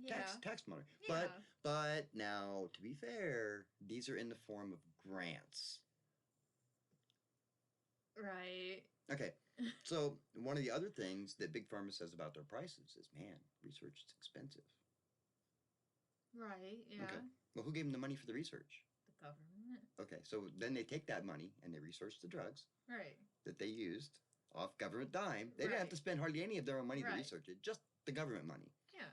Yeah. Tax money. Yeah. But now, to be fair, these are in the form of grants. Right. Okay. So one of the other things that Big Pharma says about their prices is, man, research is expensive. Right, yeah. Okay. Well, who gave them the money for the research? The government. Okay, so then they take that money and they research the drugs. Right. That they used off government dime. They didn't have to spend hardly any of their own money to research it, just the government money. Yeah.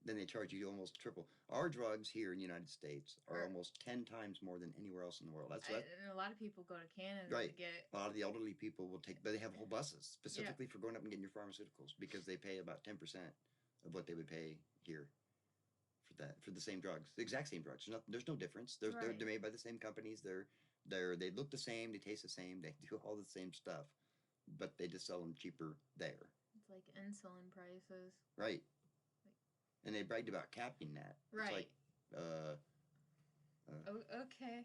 Then they charge you almost triple. Our drugs here in the United States are almost 10 times more than anywhere else in the world. That's what. And a lot of people go to Canada to get. A lot of the elderly people will take, but they have whole buses specifically for going up and getting your pharmaceuticals because they pay about 10% of what they would pay here for the same drugs, the exact same drugs. There's no difference. They're made by the same companies. They look the same. They taste the same. They do all the same stuff, but they just sell them cheaper there. It's like insulin prices. Right. And they bragged about capping that. Right. It's like, okay.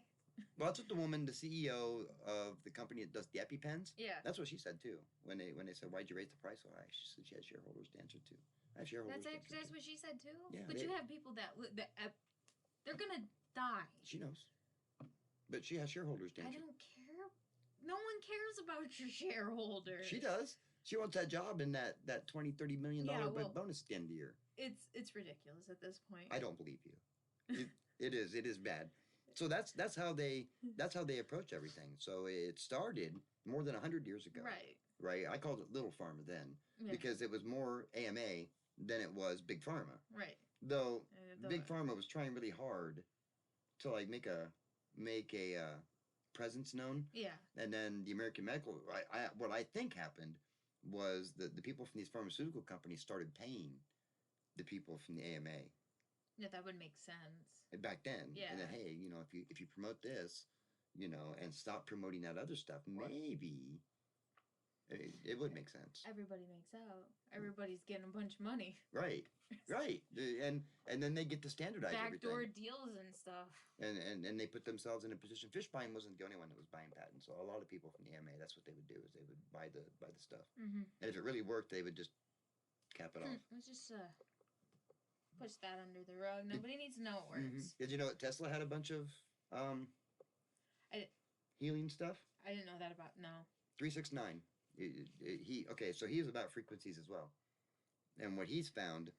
Well, that's what the woman, the CEO of the company that does the EpiPens. Yeah. That's what she said too. When they said, "Why'd you raise the price so high?" She said she had shareholders to answer to. I have shareholders. That's what she said too. Yeah. But you have people that they're gonna die. She knows. But she has shareholders to answer. I don't care. No one cares about your shareholders. She does. She wants that job and that $20-30 million bonus at the end of the year. It's ridiculous at this point. I don't believe you. It is bad. So that's how they approach everything. So it started more than 100 years ago. Right. I called it Little Pharma then because it was more AMA than it was Big Pharma. Right. Though Big Pharma was trying really hard to like make a presence known. Yeah. And then the American Medical, what I think happened was that the people from these pharmaceutical companies started paying the people from the AMA. Yeah, that would make sense. Back then. Yeah. And then, hey, if you promote this, and stop promoting that other stuff, maybe it would make sense. Everybody makes out. Everybody's getting a bunch of money. Right. Right. And then they get to standardize backdoor everything. deals and stuff. And they put themselves in a position. Fishbuying wasn't the only one that was buying patents. So a lot of people from the AMA, that's what they would do, is they would buy the stuff. Mm-hmm. And if it really worked, they would just cap it off. Let's just push that under the rug. Nobody needs to know it works. Mm-hmm. Did you know that Tesla had a bunch of healing stuff? I didn't know that about, no. 369. So he is about frequencies as well. And what he's found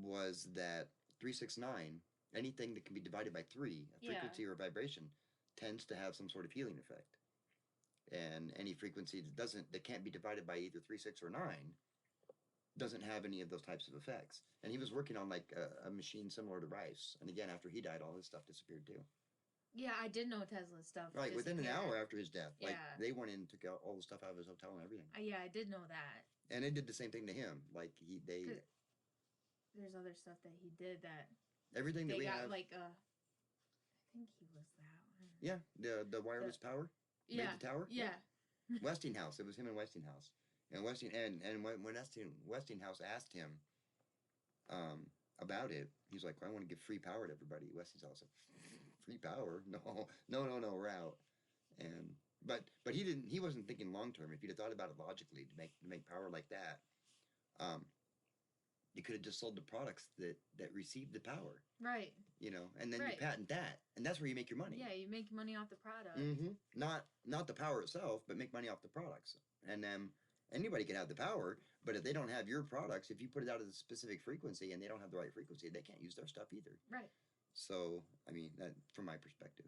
was that 369, anything that can be divided by 3, a frequency or a vibration, tends to have some sort of healing effect. And any frequency that can't be divided by either 3, 6, or 9 doesn't have any of those types of effects. And he was working on like a machine similar to Rice. And again, after he died, all his stuff disappeared too. Yeah, I did know Tesla's stuff. Right, within an hour after his death. Like, they went in and took out all the stuff out of his hotel and everything. Yeah, I did know that. And it did the same thing to him. Like, there's other stuff that he did that... Everything that we have... like, I think he was that one. Yeah, the wireless power. Yeah. made the tower? Yeah. Westinghouse. It was him and Westinghouse. And when Westinghouse asked him about it, he's like, I want to give free power to everybody. Westinghouse like, free power? No, we're out. And but he wasn't thinking long term. If he'd have thought about it logically to make power like that, you could have just sold the products that received the power. Right. And then you patent that, and that's where you make your money. Yeah, you make money off the product. Mm-hmm. Not the power itself, but make money off the products. And then anybody can have the power, but if they don't have your products, if you put it out at a specific frequency and they don't have the right frequency, they can't use their stuff either. Right. So, I mean, that, from my perspective.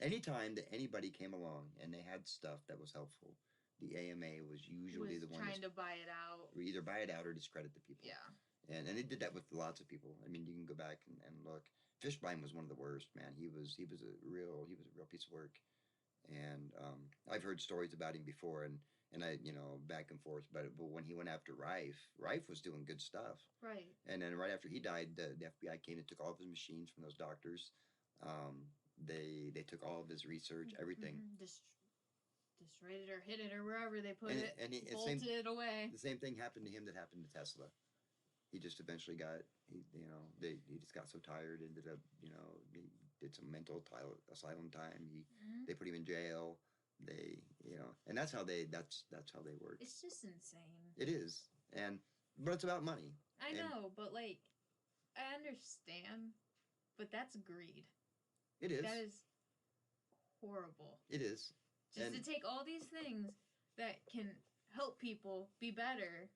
Anytime that anybody came along and they had stuff that was helpful, the AMA was usually the one trying to buy it out. Or either buy it out or discredit the people. Yeah. And it did that with lots of people. I mean, you can go back and look. Fishbein was one of the worst, man. He was a real piece of work. And I've heard stories about him before, and I, back and forth. But when he went after Rife was doing good stuff. Right. And then right after he died, the FBI came and took all of his machines from those doctors. They took all of his research, everything. Destroyed it or hid it or wherever they put it. And bolted it away. The same thing happened to him that happened to Tesla. He just eventually he just got so tired, ended up, he did some mental asylum time. They put him in jail. And that's how they work. It's just insane. It is. But it's about money. I know, but I understand, but that's greed. It is. That is horrible. It is. Just to take all these things that can help people be better,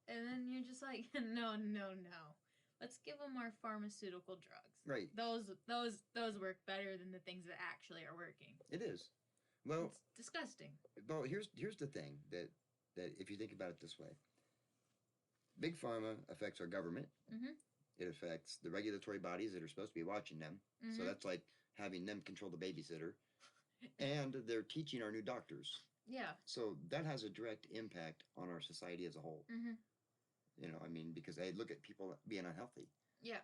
and then you're just like, no. Let's give them our pharmaceutical drugs. Right. Those work better than the things that actually are working. It is. Well, it's disgusting. Well, here's the thing that if you think about it this way, Big Pharma affects our government. Mm-hmm. It affects the regulatory bodies that are supposed to be watching them. Mm-hmm. So that's like having them control the babysitter. And they're teaching our new doctors. Yeah. So that has a direct impact on our society as a whole. Mm-hmm. Because they look at people being unhealthy. Yeah.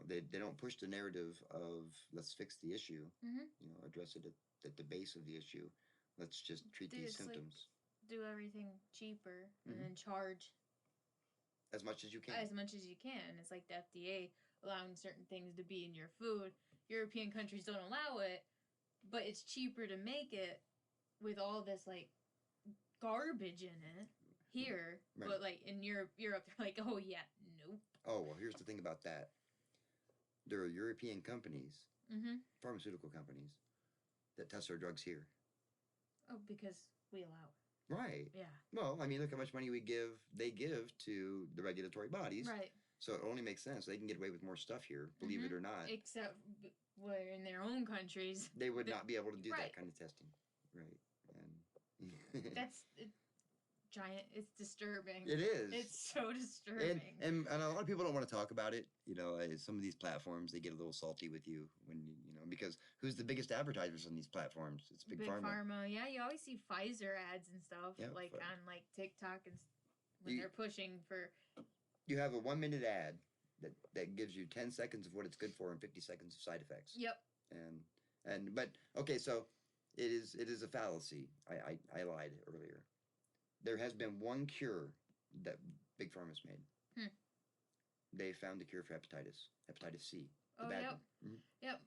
They don't push the narrative of let's fix the issue. Mm-hmm. Address it at the base of the issue. Let's just treat these symptoms. Do everything cheaper and then charge as much as you can. As much as you can. It's like the FDA allowing certain things to be in your food. European countries don't allow it. But it's cheaper to make it with all this, garbage in it here. Right. But, in Europe, they're like, oh, yeah, nope. Oh, well, here's the thing about that. There are European companies, pharmaceutical companies, that test our drugs here. Oh, because we allow it. Right. Yeah. Well, I mean, look how much money they give to the regulatory bodies. Right. So it only makes sense. They can get away with more stuff here, believe it or not. Except where in their own countries they would not be able to do that kind of testing. Right. And that's giant. It's disturbing. It is. It's so disturbing. And a lot of people don't want to talk about it. Some of these platforms, they get a little salty with you when because who's the biggest advertisers on these platforms? It's Big Pharma. Yeah, you always see Pfizer ads and stuff on TikTok and when they're pushing for. You have a 1-minute ad that gives you 10 seconds of what it's good for and 50 seconds of side effects. Yep. But okay, so it is a fallacy. I lied earlier. There has been one cure that Big Pharma's made. They found the cure for hepatitis C. Oh, yep. Mm-hmm. Yep.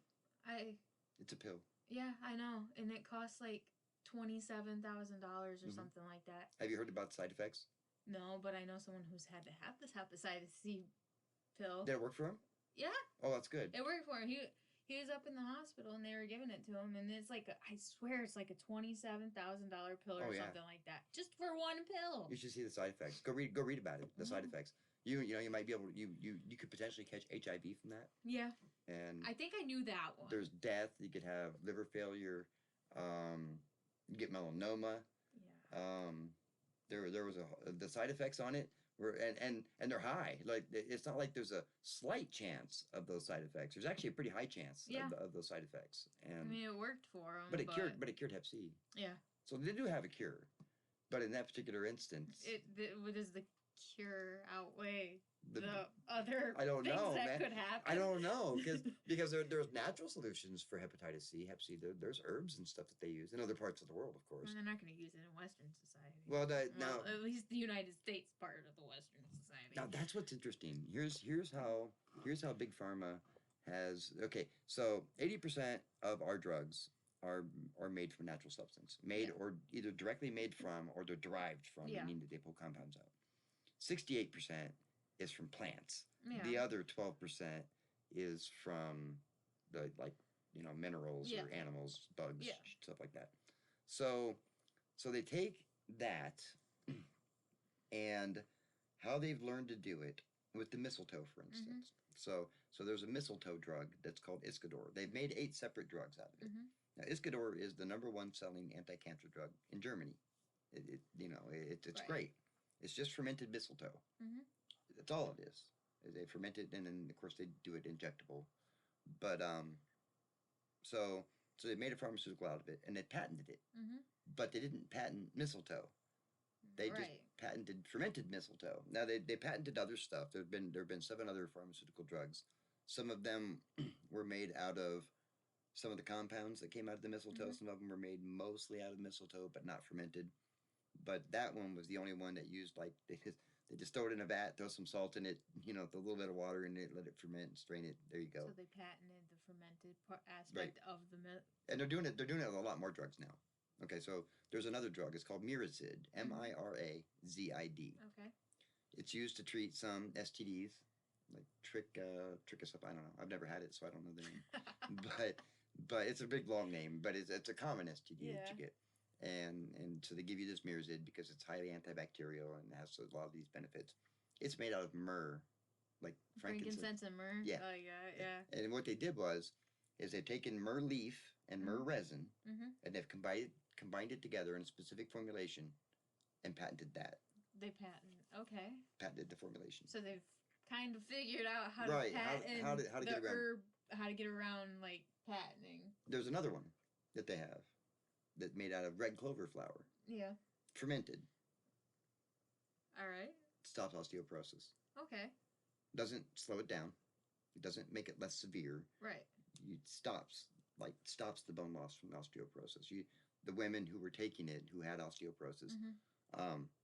It's a pill. Yeah, I know. And it costs $27,000 or something like that. Have you heard about the side effects? No, but I know someone who's had to have this hepatitis C pill. Did it work for him? Yeah. Oh, that's good. It worked for him. He was up in the hospital and they were giving it to him, and it's I swear it's a $27,000 pill or something like that, just for one pill. You should see the side effects. Go read about it. The side effects. You might be able to, you could potentially catch HIV from that. Yeah. And I think I knew that one. There's death. You could have liver failure. You get melanoma. Yeah. There was the side effects on it were and they're high. It's not like there's a slight chance of those side effects. There's actually a pretty high chance of those side effects. And I mean, it worked for them. But it cured Hep C. Yeah. So they do have a cure, but in that particular instance, what does the cure outweigh the other I don't things know, that man. could happen. I don't know because there's natural solutions for hepatitis C, Hep C. There's herbs and stuff that they use in other parts of the world, of course. Well, they're not going to use it in Western society. Well, now at least the United States part of the Western society. Now that's what's interesting. Here's how Big Pharma has. Okay, so 80% of our drugs are made from natural substance, or either directly made from or they're derived from, meaning that they pull compounds out. 68% is from plants. Yeah. The other 12% is from the minerals or animals, bugs, stuff like that. So they take that and how they've learned to do it with the mistletoe, for instance. So there's a mistletoe drug that's called Iscador. They've made 8 separate drugs out of it. Now, Iscador is the #1 selling anti-cancer drug in Germany. It's great. It's just fermented mistletoe. That's all it is. They ferment it, and then of course they do it injectable. But so they made a pharmaceutical out of it, and they patented it. But they didn't patent mistletoe. They just patented fermented mistletoe. Now they patented other stuff. There've been 7 other pharmaceutical drugs. Some of them were made out of some of the compounds that came out of the mistletoe. Some of them were made mostly out of mistletoe, but not fermented. But that one was the only one that used they just throw it in a vat, throw some salt in it, a little bit of water in it, let it ferment, and strain it. There you go. So they patented the fermented aspect of the and they're doing it with a lot more drugs now. Okay, so there's another drug. It's called Mirazid, Mirazid. Okay. It's used to treat some STDs, like trichosep. I don't know. I've never had it, so I don't know the name. but it's a big long name. But it's a common STD that you get, and so they give you this Mirazid because it's highly antibacterial and has a lot of these benefits. It's made out of myrrh, like frankincense and myrrh. Yeah. Oh yeah. And what they did is they've taken myrrh leaf and myrrh resin, and they've combined it together in a specific formulation and patented that. They patented the formulation. So they've kind of figured out how to patent how to the get around. herb, how to get around patenting. There's another one that they have that's made out of red clover flower. Yeah. Fermented. All right. Stops osteoporosis. Okay. Doesn't slow it down. It doesn't make it less severe. Right. It stops the bone loss from osteoporosis. The women who were taking it, who had osteoporosis,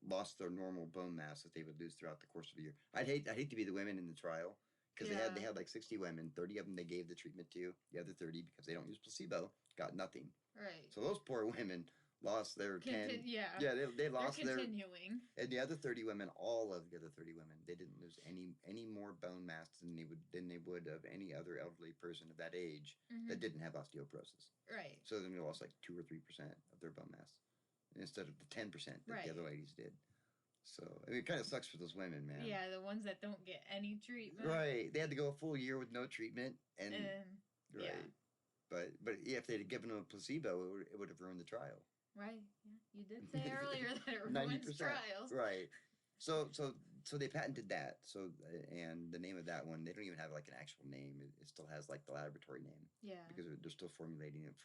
lost their normal bone mass that they would lose throughout the course of a year. I'd hate to be the women in the trial because they had 60 women. 30 of them they gave the treatment to. The other 30, because they don't use placebo, got nothing. Right. So those poor women lost their 10. Yeah. Yeah, they lost They're continuing. And the other 30 women, all of the other 30 women, they didn't lose any more bone mass than they would of any other elderly person of that age that didn't have osteoporosis. Right. So then they lost 2 or 3% of their bone mass instead of the 10% that the other ladies did. So it kind of sucks for those women, man. Yeah, the ones that don't get any treatment. Right. They had to go a full year with no treatment, and right. Yeah. But if they'd given them a placebo, it would have ruined the trial. Right. Yeah. You did say earlier that it ruins 90%. Trials. Right. So they patented that. So and the name of that one, they don't even have an actual name. It still has the laboratory name. Yeah. Because they're still formulating it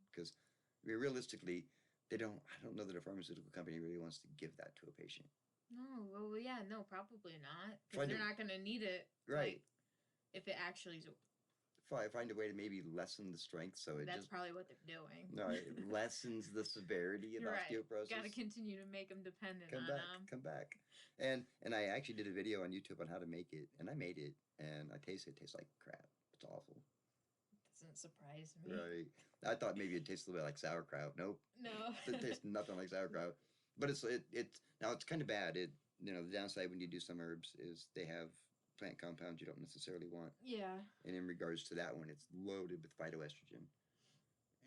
because realistically, I don't know that a pharmaceutical company really wants to give that to a patient. No. Well, yeah. No, probably not. Because they're not going to need it. Right. If it actually is. Find a way to maybe lessen the strength, so that's probably what they're doing. No, it lessens the severity of osteoporosis. Got to continue to make them dependent on them. Come back. And I actually did a video on YouTube on how to make it, and I made it, and I tasted it. It tastes like crap. It's awful. Doesn't surprise me. Right. I thought maybe it tastes a little bit like sauerkraut. Nope. No. It tastes nothing like sauerkraut. But it's now it's kind of bad. The downside when you do some herbs is they have plant compounds you don't necessarily want. Yeah. And in regards to that one, it's loaded with phytoestrogen,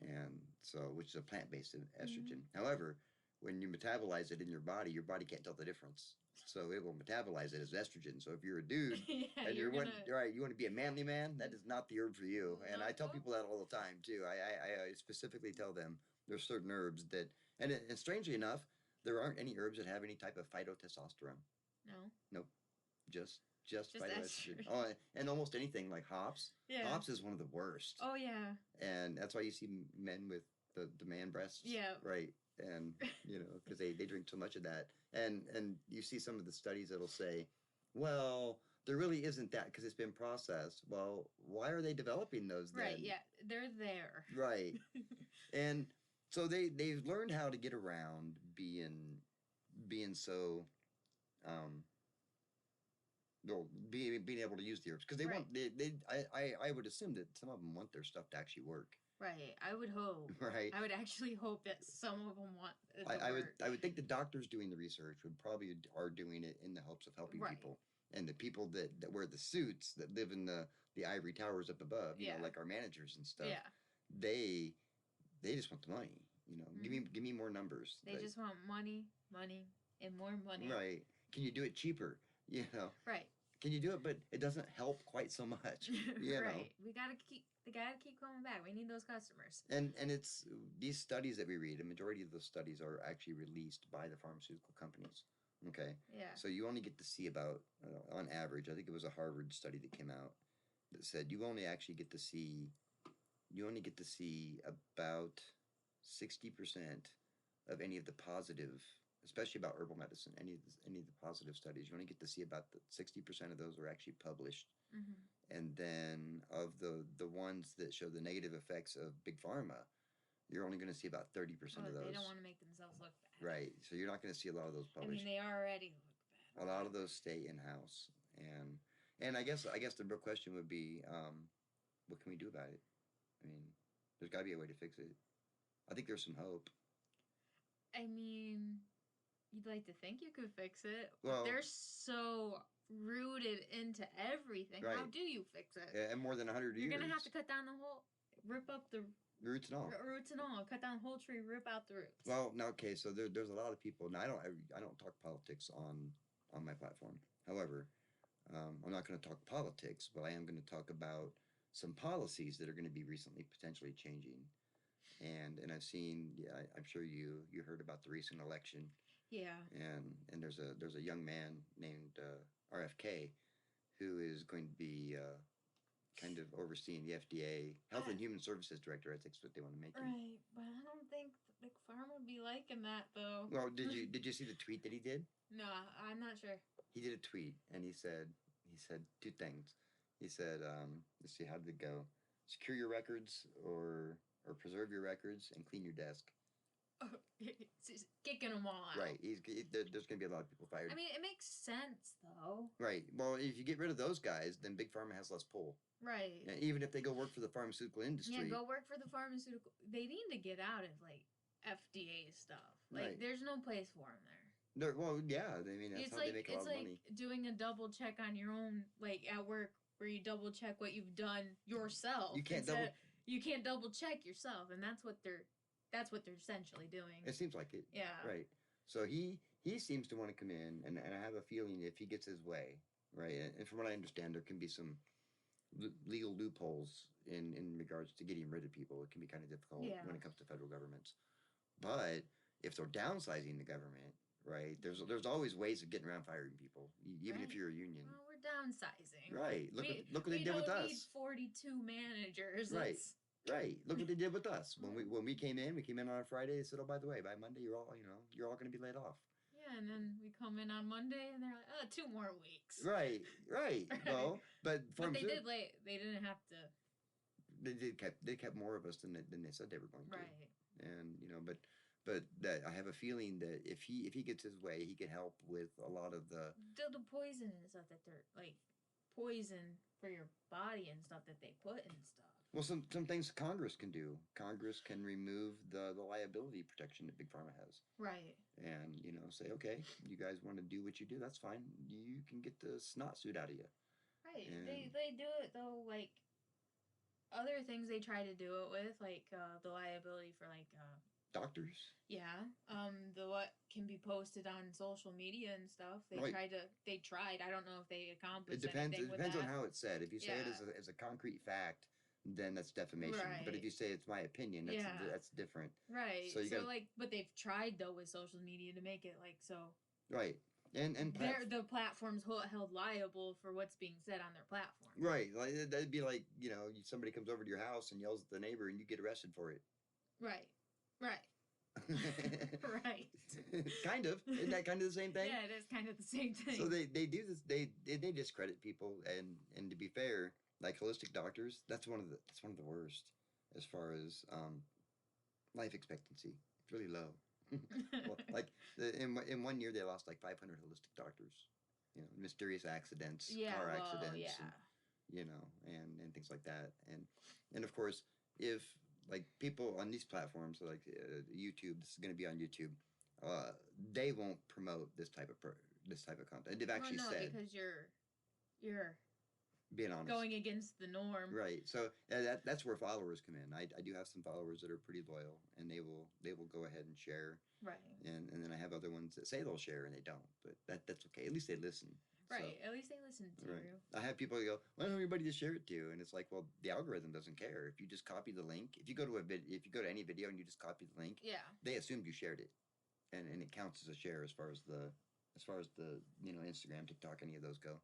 and so which is a plant-based estrogen. However, when you metabolize it in your body can't tell the difference. So it will metabolize it as estrogen. So if you're a dude and you want to be a manly man, that is not the herb for you. And I tell people that all the time too. I specifically tell them there's certain herbs that, and strangely enough, there aren't any herbs that have any type of phytotestosterone. No. Nope. Just phytoestrogen. Oh, and almost anything like hops. Yeah. Hops is one of the worst. Oh yeah. And that's why you see men with the man breasts. Yeah. Right. And because they drink too much of that. And you see some of the studies that'll say, well, there really isn't that because it's been processed. Well, why are they developing those then? Right, yeah, they're there. Right. And so they've learned how to get around being so well, being able to use the herbs because they want I would assume that some of them want their stuff to actually work. Right, I would hope. Right, I would actually hope that some of them want it to work. I would think the doctors doing the research would probably are doing it in the hopes of helping people, and the people that wear the suits that live in the ivory towers up above, you know, like our managers and stuff. Yeah, they just want the money. You know, give me more numbers. They just want money, and more money. Right? Can you do it cheaper? You know. Right. Can you do it? But it doesn't help quite so much. You know? We gotta keep coming back. We need those customers. And it's these studies that we read. A majority of those studies are actually released by the pharmaceutical companies. Okay. Yeah. So you only get to see about, on average, I think it was a Harvard study that came out that said you only get to see about 60% of any of the positive, especially about herbal medicine, any of the positive studies. You only get to see about 60% of those are actually published. Mm-hmm. And then of the ones that show the negative effects of big pharma, you're only going to see about 30% of those. They don't want to make themselves look bad. Right. So you're not going to see a lot of those published. I mean, they already look bad. A lot of those stay in house, and I guess the real question would be, what can we do about it? I mean, there's got to be a way to fix it. I think there's some hope. I mean, you'd like to think you could fix it. Well, they're so rooted into everything. Right. How do you fix it? Yeah, and more than 100 years. You're gonna have to cut down the whole, rip up the roots and all. Cut down the whole tree, rip out the roots. Well, now, okay, so there's a lot of people. Now, I don't talk politics on my platform. However, I'm not going to talk politics, but I am going to talk about some policies that are going to be recently potentially changing. And I've seen, I'm sure you heard about the recent election. Yeah. And there's a young man named RFK who is going to be kind of overseeing the FDA, Health and Human Services Director. I think is what they want to make him. Right, but I don't think Big Pharma would be liking that though. Well, did you see the tweet that he did? No, I'm not sure. He did a tweet and he said two things. He said, let's see, how did it go? Secure your records or preserve your records and clean your desk. He's kicking them all out. Right. There's going to be a lot of people fired. I mean, it makes sense though. Right. Well, if you get rid of those guys, then Big Pharma has less pull. Right. And even if they go work for the pharmaceutical industry. Yeah, go work for the pharmaceutical. They need to get out of like FDA stuff. Like, there's no place for them there. Well, yeah. I mean, that's how they make a lot of money. It's like doing a double check on your own, like at work, where you double check what you've done yourself. You can't double check yourself, and that's what they're essentially doing. It seems like it. Yeah. Right. So he seems to want to come in, and I have a feeling if he gets his way, right, and from what I understand, there can be some legal loopholes in regards to getting rid of people. It can be kind of difficult when it comes to federal governments. But if they're downsizing the government, right, there's always ways of getting around firing people, even if you're a union. Well, we're downsizing. Right. Look what they did with us. We don't need 42 managers. Right. Right. Look what they did with us. When we came in on a Friday. They said, "Oh, by the way, by Monday, you're all going to be laid off." Yeah, and then we come in on Monday, and they're like, "Oh, 2 more weeks." Right. Well, but they did late. They didn't have to. They kept more of us than they said they were going to. Right. And but that I have a feeling that if he gets his way, he can help with a lot of the poison and stuff that they're like poison for your body and stuff that they put and stuff. Well, some things Congress can do. Congress can remove the liability protection that Big Pharma has. Right. And, say, okay, you guys want to do what you do, that's fine. You can get the snot suit out of you. Right. And they do it, though, like, other things they try to do it with, like, the liability for, like, doctors. Yeah. What can be posted on social media and stuff. They tried. I don't know if they accomplished anything with that. It depends on how it's said. If you say it as a concrete fact, then that's defamation. Right. But if you say it's my opinion, that's different. Right. So but they've tried though with social media to make it like so. Right. And the platform's held liable for what's being said on their platform. Right. Like that'd be like, somebody comes over to your house and yells at the neighbor and you get arrested for it. Right. Right. Right. Kind of. Isn't that kind of the same thing? Yeah, it is kind of the same thing. So they do this. They discredit people, and to be fair, like holistic doctors, that's one of the worst as far as life expectancy. It's really low. Well, like in 1 year they lost like 500 holistic doctors. You know, mysterious accidents, Yeah, car well, accidents, yeah. and you know, and things like that. And of course, if like people on these platforms like YouTube, this is going to be on YouTube. Uh, they won't promote this type of content. They've actually well, no, said because you're being honest, going against the norm. right? So that's where followers come in. I do have some followers that are pretty loyal, and they will go ahead and share. Right. And then I have other ones that say they'll share and they don't, but that's okay. At least they listen. Right. So, at least they listen to right. you. I have people go, "Why don't everybody just share it to?" And it's like, well, the algorithm doesn't care. If you just copy the link, if you go to any video and you just copy the link, Yeah. they assumed you shared it, and it counts as a share as far as the Instagram, TikTok, any of those go.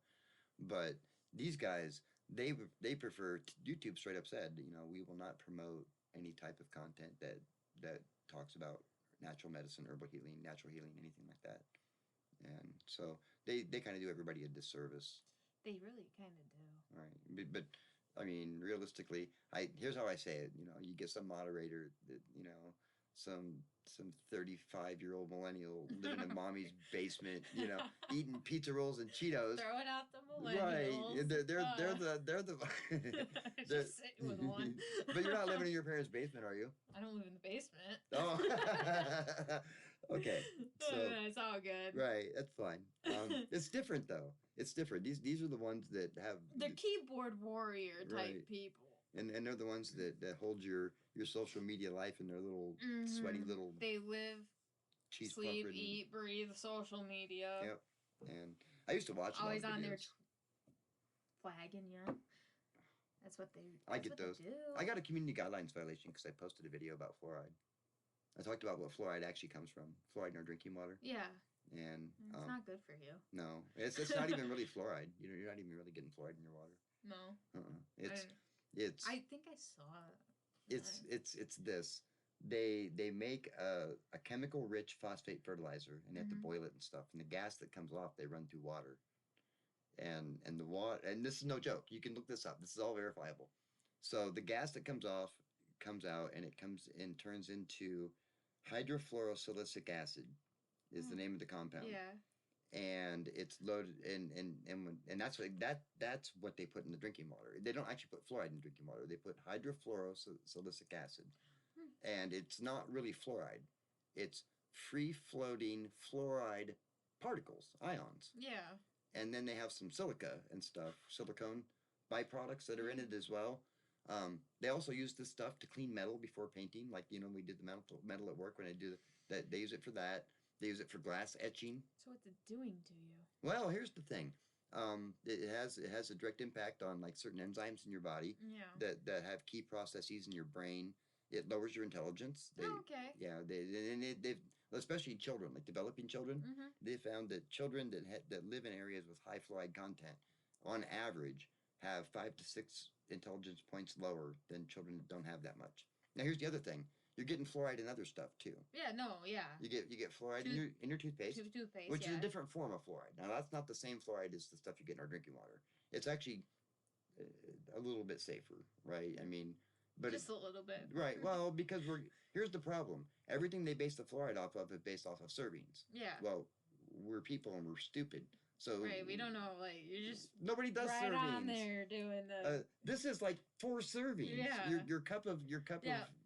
But these guys, they prefer YouTube straight up said, we will not promote any type of content that talks about natural medicine, herbal healing, natural healing, anything like that. And so they kind of do everybody a disservice. They really kind of do. Right. But I mean, realistically, here's how I say it. You get some moderator that some 35-year-old millennial living in mommy's basement, eating pizza rolls and Cheetos. Throwing out the millennials. Right. They're the just sitting with one. But you're not living in your parents' basement, are you? I don't live in the basement. Oh. Okay. So it's all good. Right. That's fine. It's different though. It's different. These are the ones that have the keyboard warrior type right. people. And they're the ones that hold your social media life in their little sweaty little. They live, cheese sleep, eat, breathe social media. Yep. And I used to watch always on videos. their flagging you. That's what they. I get those. Do. I got a community guidelines violation because I posted a video about fluoride. I talked about what fluoride actually comes from. Fluoride in our drinking water. Yeah. And it's not good for you. No, it's not even really fluoride. You're not even really getting fluoride in your water. No. It's. I think I saw it. It's this. They make a chemical rich phosphate fertilizer and they have to boil it and stuff. And the gas that comes off they run through water. And the water, and this is no joke. You can look this up. This is all verifiable. So the gas that comes out and it comes in turns into hydrofluorosilicic acid is the name of the compound. Yeah. And it's loaded and that's what they put in the drinking water. They don't actually put fluoride in drinking water. They put hydrofluorosilicic acid. And it's not really fluoride. It's free floating fluoride particles, ions. Yeah. And then they have some silica and stuff, silicone byproducts that are in it as well. They also use this stuff to clean metal before painting. Like, we did the metal at work when I do that. They use it for that. They use it for glass etching. So what's it doing to you? Well, here's the thing. It has a direct impact on like certain enzymes in your body. Yeah. That have key processes in your brain. It lowers your intelligence. Okay. Yeah. They've especially children, like developing children. They found that children that live in areas with high fluoride content, on average, have 5 to 6 intelligence points lower than children that don't have that much. Now, here's the other thing: you're getting fluoride in other stuff too. Yeah. No. Yeah. You get fluoride in your toothpaste, which is a different form of fluoride. Now, that's not the same fluoride as the stuff you get in our drinking water. It's actually a little bit safer, right? I mean. But just a little bit. Right. Well, because here's the problem. Everything they base the fluoride off of is based off of servings. Yeah. Well, we're people and we're stupid. So right, we don't know. Like you're just nobody does right servings. on there doing the. This is like 4 servings. Yeah. Your cup of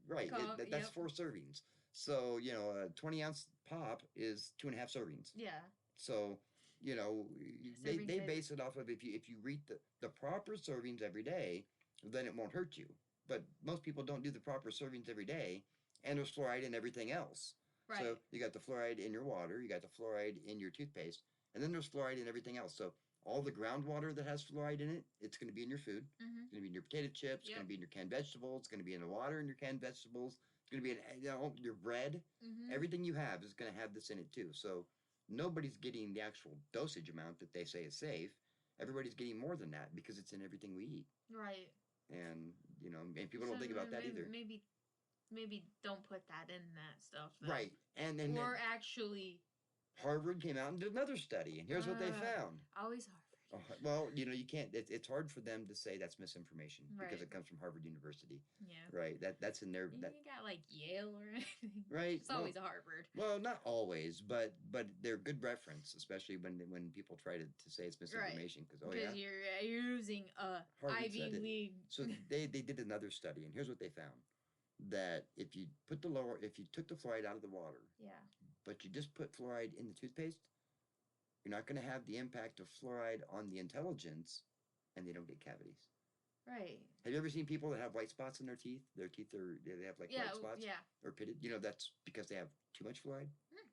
right. That's 4 servings. So a 20-ounce pop is 2.5 servings. Yeah. So they base it off of if you read the proper servings every day, then it won't hurt you. But most people don't do the proper servings every day, and there's fluoride in everything else. Right. So you got the fluoride in your water, you got the fluoride in your toothpaste, and then there's fluoride in everything else. So all the groundwater that has fluoride in it, it's going to be in your food. It's going to be in your potato chips. It's going to be in your canned vegetables. It's going to be in the water in your canned vegetables. It's going to be in your bread. Everything you have is going to have this in it too. So nobody's getting the actual dosage amount that they say is safe. Everybody's getting more than that because it's in everything we eat. Right. And and people don't think about that either. Maybe maybe don't put that in that stuff. Though. Right, and or actually, Harvard came out and did another study, and here's what they found. Always Harvard. Well, you can't. It's hard for them to say that's misinformation because it comes from Harvard University. Yeah. Right. That's in their. You got like Yale or anything. Right. It's always Harvard. Well, not always, but they're good reference, especially when people try to say it's misinformation because you're using a Harvard Ivy League. So they did another study, and here's what they found: that if you took the fluoride out of the water, but you just put fluoride in the toothpaste, you're not going to have the impact of fluoride on the intelligence, and they don't get cavities. Right. Have you ever seen people that have white spots in their teeth? Their teeth they have like white spots or pitted. That's because they have too much fluoride. Mm.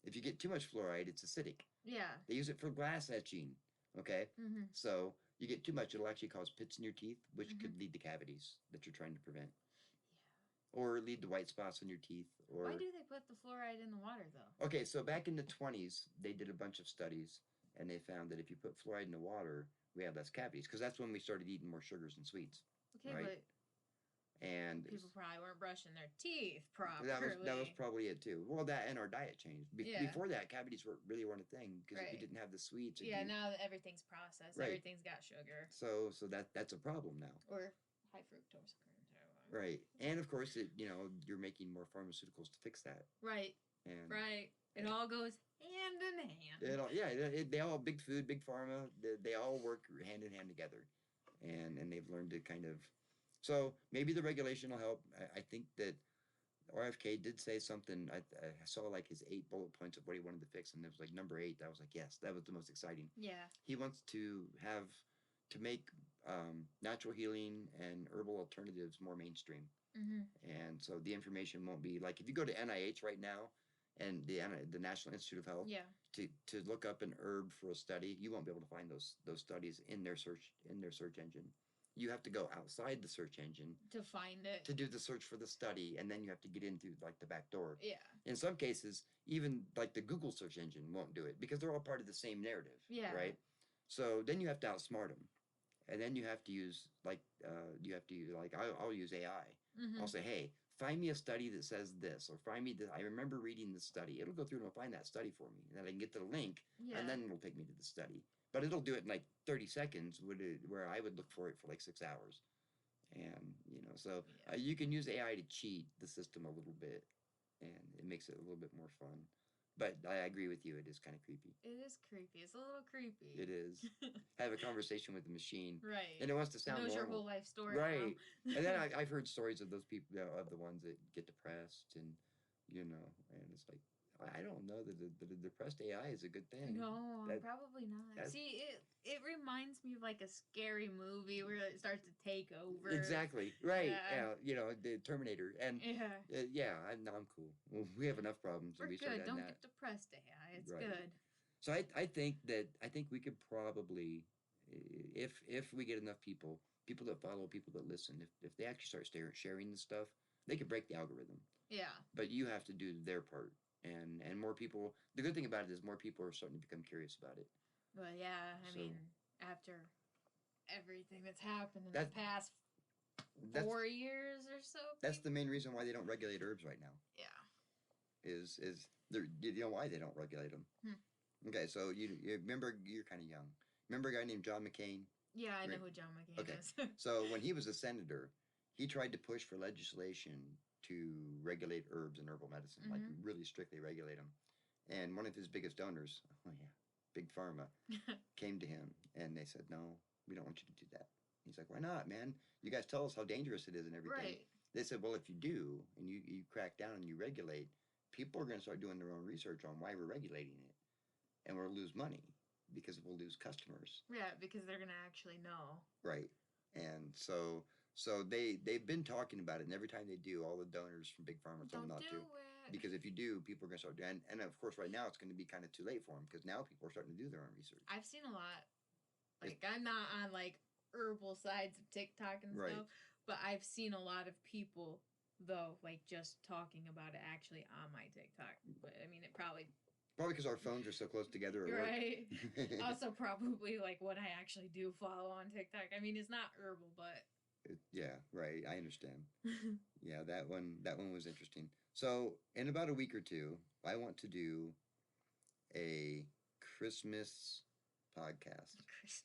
If you get too much fluoride, it's acidic. Yeah. They use it for glass etching. Okay. Mm-hmm. So you get too much, it'll actually cause pits in your teeth, which could lead to cavities that you're trying to prevent. Or lead to white spots on your teeth. Or why do they put the fluoride in the water, though? Okay, so back in the 20s, they did a bunch of studies, and they found that if you put fluoride in the water, we had less cavities, because that's when we started eating more sugars and sweets. Okay, right? And people probably weren't brushing their teeth properly. That was probably it, too. Well, that and our diet changed. Before that, cavities really weren't a thing, because if you didn't have the sweets... now everything's processed. Right. Everything's got sugar. So that's a problem now. Or high fructose. Right, and of course, you're making more pharmaceuticals to fix that. Right. And it all goes hand in hand. They all big food, big pharma. They all work hand in hand together, and they've learned to kind of. So maybe the regulation will help. I think that RFK did say something. I saw like his 8 bullet points of what he wanted to fix, and it was like number 8. I was like, yes, that was the most exciting. Yeah. He wants to make natural healing and herbal alternatives more mainstream. Mm-hmm. And so the information won't be like if you go to NIH right now and the National Institute of Health to look up an herb for a study, you won't be able to find those studies in their search engine. You have to go outside the search engine to find it, to do the search for the study, and then you have to get in through like the back door. Yeah. In some cases, even like the Google search engine won't do it because they're all part of the same narrative. Yeah. Right. So then you have to outsmart them. And then you have to use I'll use AI. Mm-hmm. I'll say, hey, find me a study that says this, or find me that I remember reading this study. It'll go through and it'll find that study for me, and then I can get to the link, and then it'll take me to the study. But it'll do it in like 30 seconds, where I would look for it for like 6 hours. And so you can use AI to cheat the system a little bit, and it makes it a little bit more fun. But I agree with you. It is kind of creepy. It is creepy. It's a little creepy. It is. Have a conversation with the machine. Right. And it wants to sound normal. It knows your whole life story. Right. And then I've heard stories of those people, of the ones that get depressed and it's like, I don't know that the depressed AI is a good thing. No, probably not. See, it reminds me of like a scary movie where it starts to take over. Exactly. Right. Yeah. The Terminator. And I'm cool. Well, we have enough problems. We're good. Don't get depressed, AI. It's good. So I think we could probably, if we get enough people that follow, people that listen, if they actually start sharing this stuff, they could break the algorithm. Yeah. But you have to do their part. And more people, the good thing about it is more people are starting to become curious about it. Well, yeah, I mean, after everything that's happened in the past 4 years or so. That's the main reason why they don't regulate herbs right now. Yeah. Is why they don't regulate them? Okay, so you remember, you're kind of young. Remember a guy named John McCain? Yeah, I know who John McCain is. So when he was a senator, he tried to push for legislation to regulate herbs and herbal medicine, like really strictly regulate them. And one of his biggest donors, Big Pharma, came to him and they said, no, we don't want you to do that. He's like, why not, man? You guys tell us how dangerous it is and everything. Right. They said, well, if you do and you crack down and you regulate, people are going to start doing their own research on why we're regulating it. And we'll lose money because we'll lose customers. Yeah, because they're going to actually know. Right. And so they've been talking about it, and every time they do, all the donors from Big Pharma tell them not to. Because if you do, people are going to start doing it. And of course, right now, it's going to be kind of too late for them because now people are starting to do their own research. I've seen a lot. Like, I'm not on, like, herbal sides of TikTok and stuff, but I've seen a lot of people, though, like, just talking about it actually on my TikTok. But, I mean, it probably because our phones are so close together at work. Right. Also, probably, like, what I actually do follow on TikTok. I mean, it's not herbal, but Yeah, right. I understand. Yeah, that one was interesting. So in about a week or two, I want to do a Christmas podcast. Christmas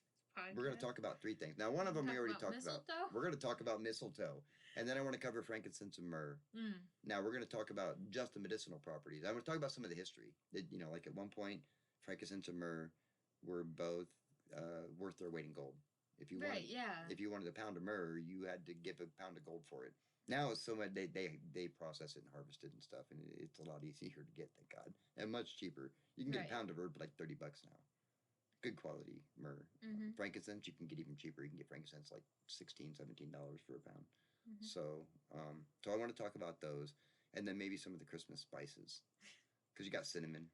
We're going to podcast. talk about three things. Now, one of them we Talk already about talked about. mistletoe. We're going to talk about mistletoe, and then I want to cover frankincense and myrrh. Mm. Now we're going to talk about just the medicinal properties. I want to talk about some of the history. That like at one point, frankincense and myrrh were both worth their weight in gold. If you wanted, if you wanted a pound of myrrh, you had to give a pound of gold for it. Now it's so much they process it and harvest it and stuff, and it's a lot easier to get, thank God, and much cheaper. You can get a pound of herb for like $30 now. Good quality myrrh. Mm-hmm. Frankincense you can get even cheaper. You can get frankincense like $16-17 for a pound. Mm-hmm. So I want to talk about those, and then maybe some of the Christmas spices, because you got cinnamon,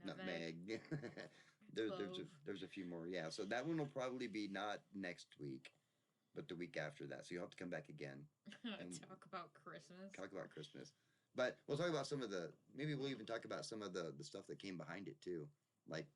nutmeg. there's a few more. Yeah, so that one will probably be not next week, but the week after that. So you'll have to come back again and talk about Christmas. Talk about Christmas, but we'll talk about some of the. Maybe we'll even talk about some of the stuff that came behind it too, like.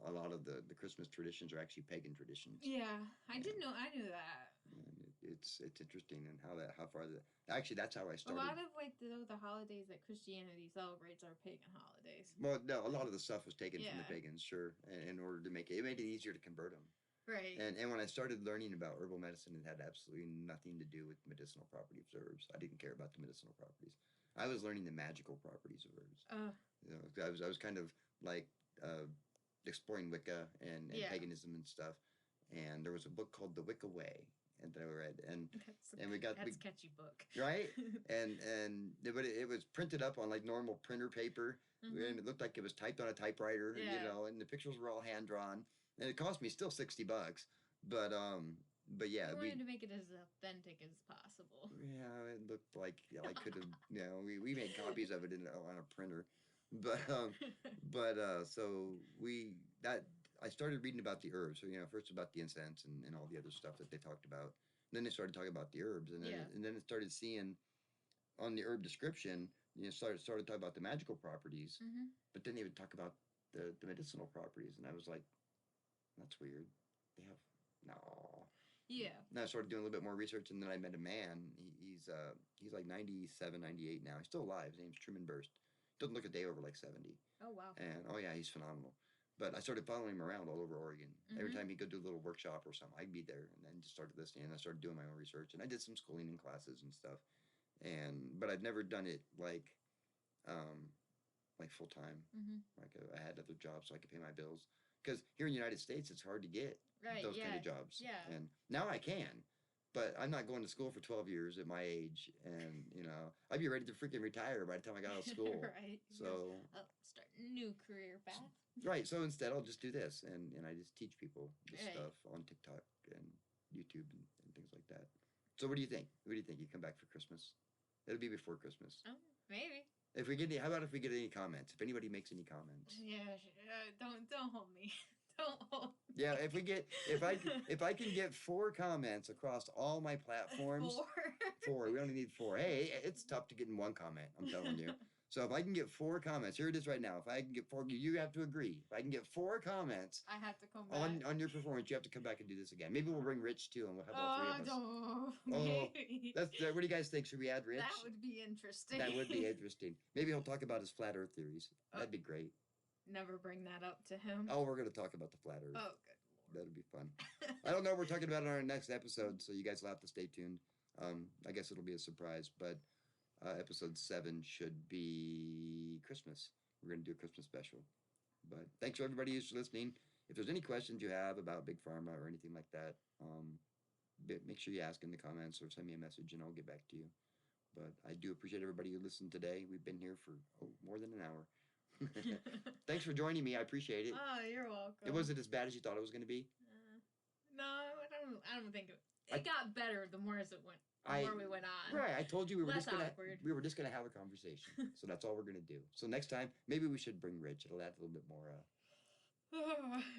A lot of the Christmas traditions are actually pagan traditions. Yeah, I didn't know. I knew that. And it's interesting and how far actually that's how I started. A lot of like the holidays that Christianity celebrates are pagan holidays. Well, no, a lot of the stuff was taken from the pagans, sure, in order to make it made it easier to convert them. Right. And when I started learning about herbal medicine, it had absolutely nothing to do with medicinal properties of herbs. I didn't care about the medicinal properties. I was learning the magical properties of herbs. I was kind of like. Exploring Wicca and paganism and stuff, and there was a book called The Wicca Way, and that I read, and that's a catchy book, right? but it was printed up on like normal printer paper, and it looked like it was typed on a typewriter, and the pictures were all hand drawn, and it cost me still $60, but yeah, we wanted to make it as authentic as possible. Yeah, it looked like I could have, we made copies of it on a printer. But so I started reading about the herbs. So first about the incense and all the other stuff that they talked about. Then they started talking about the herbs, and then it started seeing on the herb description. Started talking about the magical properties, but then they would talk about the medicinal properties, and I was like, that's weird. They have no. Yeah. And I started doing a little bit more research, and then I met a man. He's like 97, 98 now. He's still alive. His name's Truman Burst. Doesn't look a day over like 70. Oh, wow. And, he's phenomenal. But I started following him around all over Oregon. Every time he'd go do a little workshop or something, I'd be there. And then just started listening. And I started doing my own research. And I did some schooling and classes and stuff. But I've never done it like full time. Like I had other jobs so I could pay my bills. Because here in the United States, it's hard to get those kind of jobs. Yeah. And now I can. But I'm not going to school for 12 years at my age, and I'd be ready to freaking retire by the time I got out of school. Right. So start a new career path. Right. So instead, I'll just do this, and I just teach people this stuff on TikTok and YouTube and things like that. So what do you think? What do you think? You come back for Christmas? It'll be before Christmas. Oh, maybe. If we get how about if we get any comments? If anybody makes any comments. Yeah. Don't hold me. Yeah, if I can get 4 comments across all my platforms. 4. We only need 4. Hey, it's tough to get in 1 comment, I'm telling you. So if I can get 4 comments, here it is right now. If I can get 4, you have to agree. If I can get 4 comments, I have to come back on your performance. You have to come back and do this again. Maybe we'll bring Rich too, and we'll have all 3 of us. Maybe. What do you guys think? Should we add Rich? That would be interesting. That would be interesting. Maybe he'll talk about his flat Earth theories. That'd be great. Never bring that up to him. Oh, we're going to talk about the flat Earth. Oh, good Lord. That'll be fun. I don't know what we're talking about in our next episode, so you guys will have to stay tuned. I guess it'll be a surprise, but episode 7 should be Christmas. We're going to do a Christmas special. But thanks for everybody who's listening. If there's any questions you have about Big Pharma or anything like that, make sure you ask in the comments or send me a message and I'll get back to you. But I do appreciate everybody who listened today. We've been here for more than an hour. Thanks for joining me. I appreciate it. Oh, you're welcome. It wasn't as bad as you thought it was going to be? No, I don't think it got better the more as it went. The more we went on. Right. I told you we were just going to have a conversation. So that's all we're going to do. So next time, maybe we should bring Rich. It'll add a little bit more.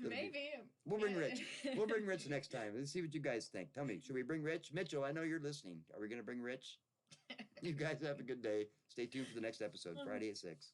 Maybe. We'll bring Rich. We'll bring Rich next time. Let's see what you guys think. Tell me, should we bring Rich? Mitchell, I know you're listening. Are we going to bring Rich? You guys have a good day. Stay tuned for the next episode, Friday at 6.